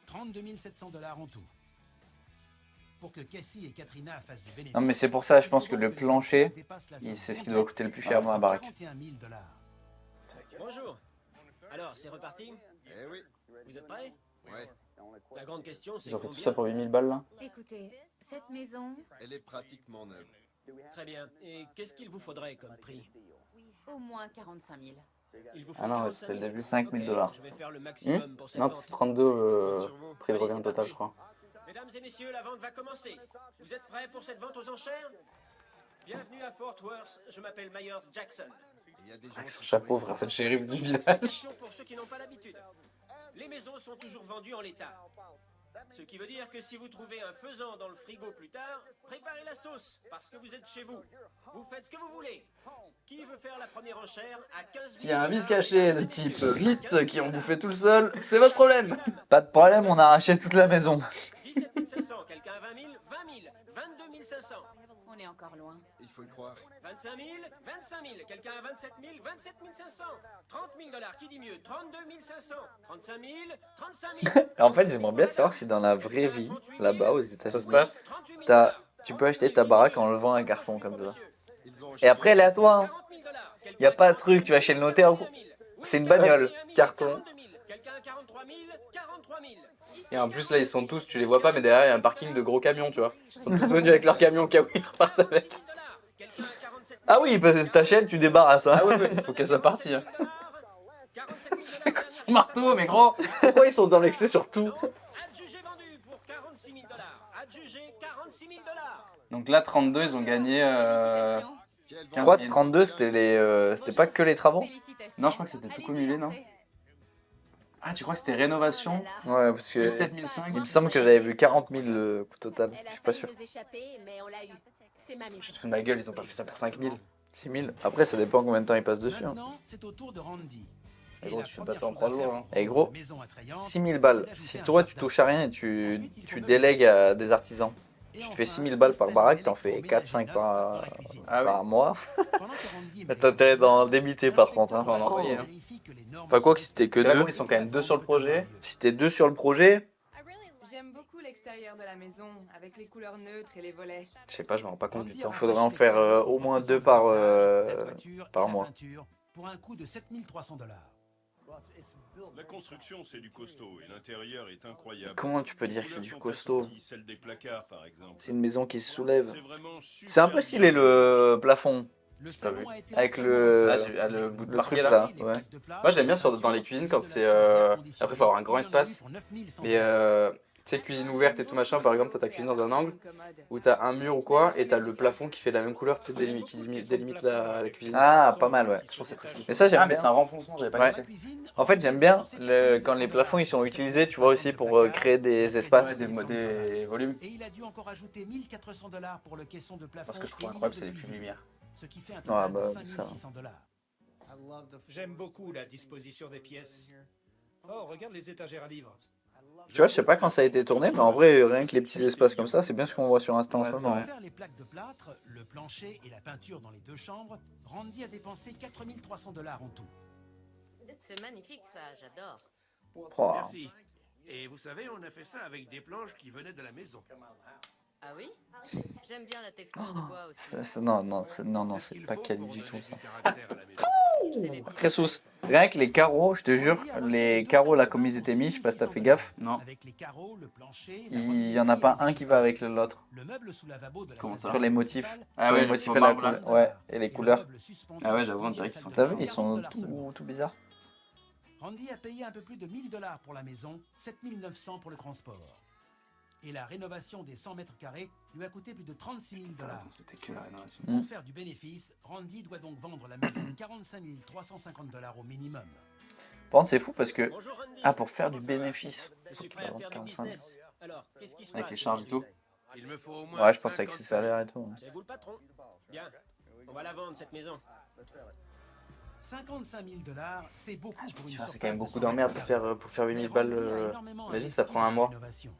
32 700 $ en tout. Pour que Cassie et Katrina fassent du bénéfice. Non, mais c'est pour ça, je pense que le plancher, c'est ce qui doit coûter le plus cher dans la baraque. 41 000 $. Bonjour. Alors, c'est reparti? Eh oui, Vous êtes prêts? ouais. La grande question, c'est Ils ont fait tout combien? ça pour 8000 balles là. Écoutez, cette maison, Elle est pratiquement neuve. Très bien. Et qu'est-ce qu'il vous faudrait comme prix? au moins 45 000. Il vous faut Ah non, ouais, 45 c'était le 000. début. 5000 dollars. Je vais faire le maximum pour cette Non, vente. c'est 32 prix de Allez, revient c'est total, parti. je crois. Mesdames et messieurs, la vente va commencer. Vous êtes prêts pour cette vente aux enchères? Bienvenue à Fort Worth. Je m'appelle Myers Jackson. Il y a des gens Avec son qui chapeau, sourient. frère, c'est le shérif du village. Attention pour ceux qui n'ont pas l'habitude. Les maisons sont toujours vendues en l'état. Ce qui veut dire que si vous trouvez un faisan dans le frigo plus tard, préparez la sauce, parce que vous êtes chez vous. Vous faites ce que vous voulez. Qui veut faire la première enchère à 15 000 S'il y a un vice caché de type 8 qui ont bouffé tout le sol, c'est votre problème. Pas de problème, on a arraché toute la maison. 17 500, quelqu'un à 20 000, 20 000, 22 500. On est encore loin. Il faut y croire. 25 000, 25 000, quelqu'un à 27 000, 27 500. 30 000 dollars, qui dit mieux? 32 500. 35 000, 35 000. En fait, j'aimerais bien savoir si dans la vraie vie, là-bas aux Ça se États-Unis, passe. tu peux acheter ta baraque en levant un carton comme ça. Ils ont Et après, elle est à toi. Il n'y a pas de truc, tu vas chez le notaire. C'est une bagnole. Carton. Quelqu'un à 43 000, 43 000. Et en plus là ils sont tous, tu les vois pas mais derrière il y a un parking de gros camions tu vois. Ils sont tous venus avec leur camion Kawi, ils repartent avec. Ah oui, parce que t'achètes, tu débarrasses. Hein. Ah ouais, il faut qu'elle soit partie. Hein. C'est quoi ce marteau mais gros? Pourquoi ils sont dans l'excès sur tout? Adjugé vendu pour 46 000 dollars. Adjugé 46 000 dollars. Donc là 32 ils ont gagné Félicitations. Quelle Je vente. crois que 32, c'était c'était pas que les travaux. Félicitations. Non, je crois que c'était tout Allez-y, cumulé, non? entrez. Ah tu crois que c'était rénovation? Oh là là. Ouais, parce que Plus 7005. il me semble que j'avais vu 40 000 le coût total. Elle Je a suis pas failli sûr. nous échapper, mais on l'a eu. C'est ma maison. Je te fous de ma gueule, ils ont pas fait ça pour 5000. 6 000. Après, ça dépend combien de temps il passe dessus. Hein. Maintenant, c'est au tour de Randy. Eh Et gros, la tu fais première pas ça en chose 3 à jours, faire hein. pour Eh gros, une maison attrayante, 6 000 balles. c'est Si d'ajouter toi, un tu jardin. touches à rien et tu Ensuite, il faut meubler délègues à des artisans. Et Tu te enfin, fais 6 000 balles par installer baraque, un t'en fais électroménager 4-5 neuf par, dans la cuisine. Ah oui. par mois. Pendant que Randy met T'as intérêt les d'en couleurs, débiter par contre. Hein. Faut en envoyer, hein. vérifie que les normes Enfin, quoi sont que si t'es que respectées. Parce que là, deux. ils sont quand même deux sur le projet. Si t'es 2 sur le projet, J'aime beaucoup l'extérieur de la maison, avec les couleurs neutres et les volets. Je sais pas, je me rends pas compte du temps. Il faudrait en faire au moins 2 par, par mois. Pour un coût de 7 300 $. La construction, c'est du costaud et l'intérieur est incroyable. Comment tu peux dire que c'est du costaud? Celle des placards, par exemple. C'est une maison qui se soulève. C'est vraiment super C'est un peu stylé le plafond. Le J'ai pas vu. salon a été Avec entièrement le, Ah, j'ai- ah, le bout de le parquet, truc là. là. Ouais. Moi j'aime bien dans les cuisines quand c'est. Après, faut avoir un grand espace. Mais tu sais, cuisine ouverte et tout machin, par exemple, t'as ta cuisine dans un angle où t'as un mur ou quoi et t'as le plafond qui fait la même couleur, tu sais, qui délimite la cuisine. Ah, pas mal, ouais. Je trouve que c'est très chou. Mais ça, j'aime Ah, mais bien. c'est un renfoncement, j'avais pas Ouais. capté. En fait, j'aime bien quand les plafonds ils sont utilisés, tu vois, aussi pour créer des espaces. Ouais, des volumes. Et il a dû encore ajouter 1 400 $ pour le caisson de plafond. Moi, ce que je trouve et incroyable, de c'est les cuisine, cubes lumière. Ce qui fait un Ah, total bah, de ça. 5 600 $. J'aime beaucoup la disposition des pièces. Oh, regarde les étagères à livres. Tu vois, je sais pas quand ça a été tourné, mais en vrai, rien que les petits espaces comme ça, c'est bien ce qu'on voit sur Insta en ce moment. Pour faire les plaques de plâtre, le plancher et la peinture dans les 2 chambres, Randy a dépensé 4 300 $ en tout. C'est magnifique ça, j'adore. Oh. Merci. Et vous savez, on a fait ça avec des planches qui venaient de la maison. Ah oui? J'aime bien la texture du bois aussi. Non, c'est pas quali du tout ça. C'est les Très sous. Rien que les carreaux, je te jure, les carreaux là comme ils étaient mis, je sais pas si t'as fait gaffe. Non. Avec les carreaux, le plancher, Il y en a pas un qui va avec l'autre. le meuble sous lavabo de la Comment ça? Sur les motifs. Ah Sur ouais, les le motifs faux et la marbre, là. couleur. Ouais, et les couleurs. Ah ouais, j'avoue, on dirait qu'ils sont. T'as vu, ils sont tout bizarres. Randy a payé un peu plus de 1 000 $ pour la maison, 7 900 pour le transport. Et la rénovation des 100 mètres carrés lui a coûté plus de 36 000 $. C'était que la rénovation. Pour faire du bénéfice, Randy doit donc vendre la maison 45 350 $ au minimum. Par contre, c'est fou parce que. Ah, pour faire du bénéfice. Je Faut suis qu'il prêt à vende faire du 45. business. Alors, qu'est-ce qui se Avec passe les charges et tout. aujourd'hui? Il me faut au moins Ouais, je pense avec 50 ses salaires et tout. ouais. C'est vous le patron? Bien. On va la vendre cette maison. 55 000 $, c'est beaucoup pour une Putain, surface c'est quand même de beaucoup 100 d'emmerde mètres pour faire carrés. 8000 Mais balles. Randy a énormément Imagine, investi ça prend dans un la mois. rénovation.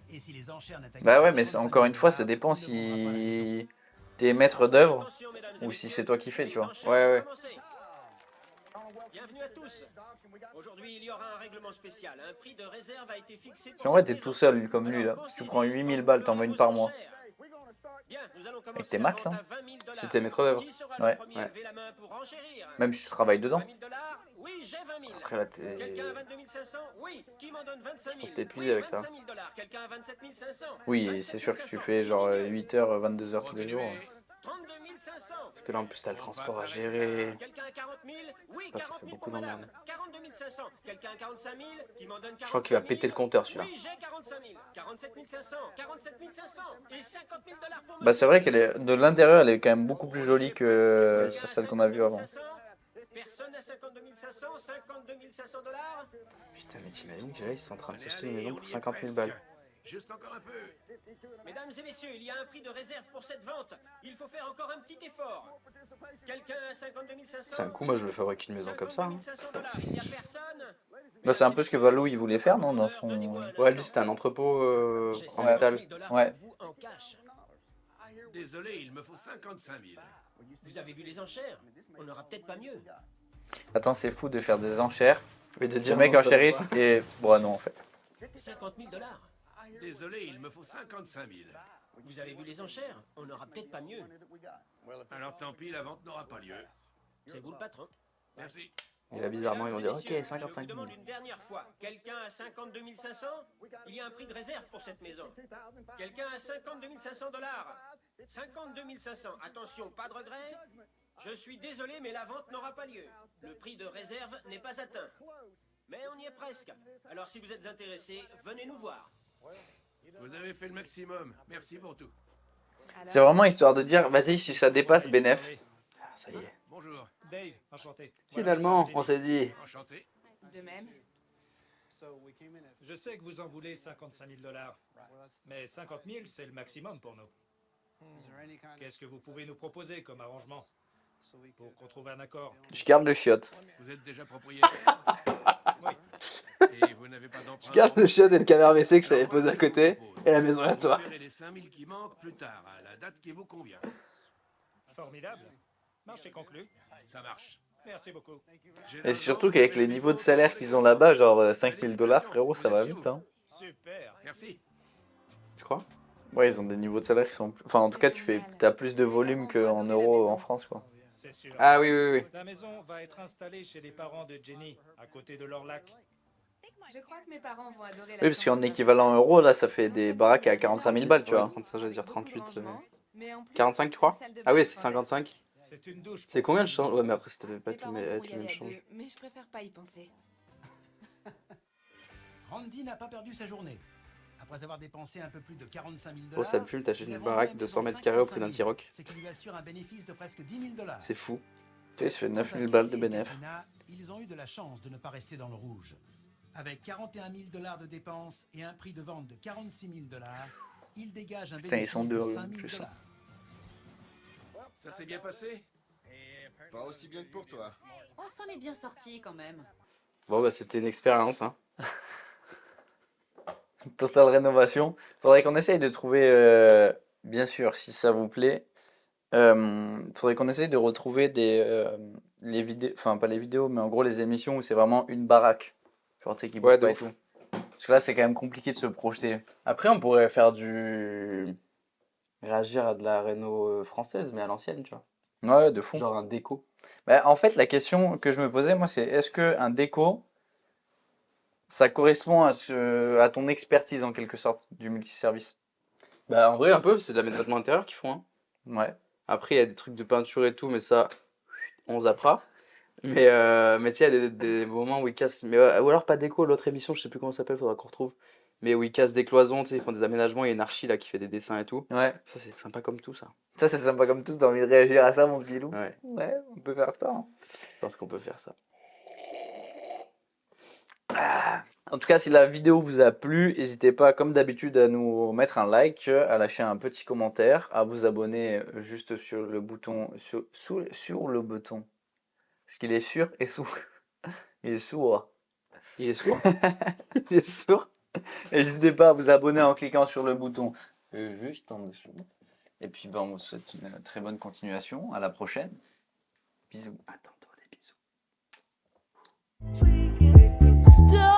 Et si les enchères n'attaquent Bah pas ouais, mais 55 encore une fois, 000 ça dépend $, il ne vendra pas la maison. si t'es maître d'œuvre Attention, mesdames et ou messieurs, si c'est toi qui fais, les tu vois. enchères Ouais, vont ouais. commencer. Bienvenue à tous. Aujourd'hui, il y aura un règlement spécial. Un prix de réserve a été fixé pour Si en vrai cette t'es maison. tout seul comme lui là, tu prends 8000 balles, t'en veux une par mois. Bien, nous allons Avec commencer tes la max, vente hein. à 20 000 Si t'es maître d'œuvre. Qui sera Ouais. le premier à lever la main pour enchérir? Même si tu travailles dedans. 20 000 $? Oui, j'ai 20 000. Après là, t'es. Quelqu'un à 22 500? Oui. Qui m'en donne 25 000? pense que t'es épuisé Oui, avec ça. 25 000 $. Quelqu'un à 27 500? Oui, c'est sûr que si tu fais genre 8h, 22h tous les jours. 32 500. Parce que là, en plus, t'as le transport à gérer. Quelqu'un à 40 000? Oui, Ah, ça 40 fait 000 beaucoup pour madame. d'emmerde. 42 500. Quelqu'un à 45 000? Qui m'en donne 45 000? Je crois qu'il va péter le compteur celui-là. Oui, j'ai 45 000. 47 500. 47 500. Et 50 000 $ pour Bah c'est vrai qu'elle est de l'intérieur, elle est quand même beaucoup plus jolie que celle qu'on a vue avant. Personne à 52 500. 52 500 $? Putain, mais t'imagines que là, ils sont en train de s'acheter une maison pour 50 000 balles. Juste encore un peu. Mesdames et messieurs, il y a un prix de réserve pour cette vente. Il faut faire encore un petit effort. Quelqu'un à 52 500? C'est un coup, moi, je veux fabriquer une maison comme ça. Hein. 500 $. Il n'y a personne? Bah c'est un peu ce que Valou il voulait faire, non, dans son... Ouais, lui, c'était un entrepôt en métal. Ouais. En cash. Désolé, il me faut 55 000. Vous avez vu les enchères? On n'aura peut-être pas mieux. Attends, c'est fou de faire des enchères. Mais de Le dire mec non, ça enchérisse va pas. et... Bon, non, en fait. 50 000 $. Désolé, il me faut 55 000. Vous avez vu les enchères? On n'aura peut-être pas mieux. Alors tant pis, la vente n'aura pas lieu. C'est vous le patron. Merci. Et là, bizarrement, ils vont dire ok, Je 55 vous 000. demande une dernière fois. Quelqu'un à 52 500? Il y a un prix de réserve pour cette maison. Quelqu'un à 52 500 $? 52 500. Attention, pas de regret. Je suis désolé, mais la vente n'aura pas lieu. Le prix de réserve n'est pas atteint. Mais on y est presque. Alors si vous êtes intéressé, venez nous voir. Vous avez fait le maximum. Merci pour tout. C'est vraiment histoire de dire, vas-y, si ça dépasse, bénéf. Ah, ça y est. Bonjour. Dave, enchanté. Finalement, on s'est dit. Enchanté. De même. Je sais que vous en voulez 55 000 $, mais 50 000, c'est le maximum pour nous. Qu'est-ce que vous pouvez nous proposer comme arrangement pour qu'on trouve un accord? Je garde le chiotte. Vous êtes déjà propriétaire? Oui. Et vous n'avez pas d'emprunt? Je garde le chiotte et le canard WC que je t'avais posé à côté, et la maison est à toi. Vous verrez les 5 000 qui manquent plus tard, à la date qui vous convient. Formidable. Marché conclu. Ça marche. Merci beaucoup. Et surtout qu'avec les niveaux de salaire qu'ils ont là-bas, genre 5 000 $, frérot, ça va vite, hein. Super. Merci. Tu crois? Ouais, ils ont des niveaux de salaire qui sont... Enfin, en tout cas, t'as plus de volume qu'en euros en France, quoi. C'est sûr. Ah oui, oui, oui. La maison va être installée chez les parents de Jenny, à côté de leur lac. Je crois que mes parents vont adorer la Oui, parce qu'en chambre équivalent euros, là, ça fait des baraques à 45 000 balles, tu Ouais, vois. 35, j'allais dire 38. mais en plus, 45, tu crois? la salle de Ah oui, bain c'est est 55. C'est une douche. C'est combien de chambres? Ouais, mais après, c'était pas Mes tout parents les pourront tout y les aller mêmes à chambres. deux, mais je préfère pas y penser. Randy n'a pas perdu sa journée. Après avoir dépensé un peu plus de 45 000 $, Oh, ça me fume, t'achètes il a une vendu baraque la de maison 100 mètres carrés au prix d'un 55 000, T-Roc. ce qui lui assure un bénéfice de presque 10 000 $. C'est fou. Tu sais, ça fait 9 Quant à 000 balles de Casey et bénéf. Katrina, ils ont eu de la chance de ne pas rester dans le rouge. Avec 41 000 $ de dépenses et un prix de vente de 46 000 $, ils dégagent un Putain, ils bénéfice sont deux de en 5 000 plus, $. hein. Ça s'est bien passé? Pas aussi bien que pour toi. On s'en est bien sorti quand même. Bon, bah, c'était une expérience, hein. Total rénovation. Faudrait qu'on essaye de trouver, bien sûr, si ça vous plaît, faudrait qu'on essaye de retrouver les vidéos, enfin pas les vidéos, mais en gros les émissions où c'est vraiment une baraque. Genre, tu sais, qui bouge Ouais, de pas et ouf. tout. Parce que là, c'est quand même compliqué de se projeter. Après, on pourrait faire du. Réagir à de la réno française, mais à l'ancienne, tu vois. Ouais, de fou. Genre un déco. Bah, en fait, la question que je me posais, moi, c'est est-ce qu'un déco, ça correspond à ton expertise en quelque sorte du multiservice? Bah, en vrai, un peu, c'est de l'aménagement intérieur qu'ils font, hein. Ouais. Après, il y a des trucs de peinture et tout, mais ça, on zappera. Mais tu sais, il y a des moments où ils cassent. Mais, ou alors pas déco, l'autre émission, je sais plus comment ça s'appelle, faudra qu'on retrouve. Mais où ils cassent des cloisons, tu sais, ils font des aménagements, il y a une archi là qui fait des dessins et tout. Ouais. Ça, c'est sympa comme tout, ça. Ça, c'est sympa comme tout. T'as envie de réagir à ça, mon petit loup? Ouais. Ouais, on peut faire ça, hein. Je pense qu'on peut faire ça. En tout cas, si la vidéo vous a plu, n'hésitez pas, comme d'habitude, à nous mettre un like, à lâcher un petit commentaire, à vous abonner juste sur le bouton, sur le bouton. Parce qu'il est sur et sous. Il est sourd. Il est sourd. Il est sourd. N'hésitez pas à vous abonner en cliquant sur le bouton juste en dessous. Et puis, ben, on vous souhaite une très bonne continuation. À la prochaine. Bisous. Attends, des bisous. Stop.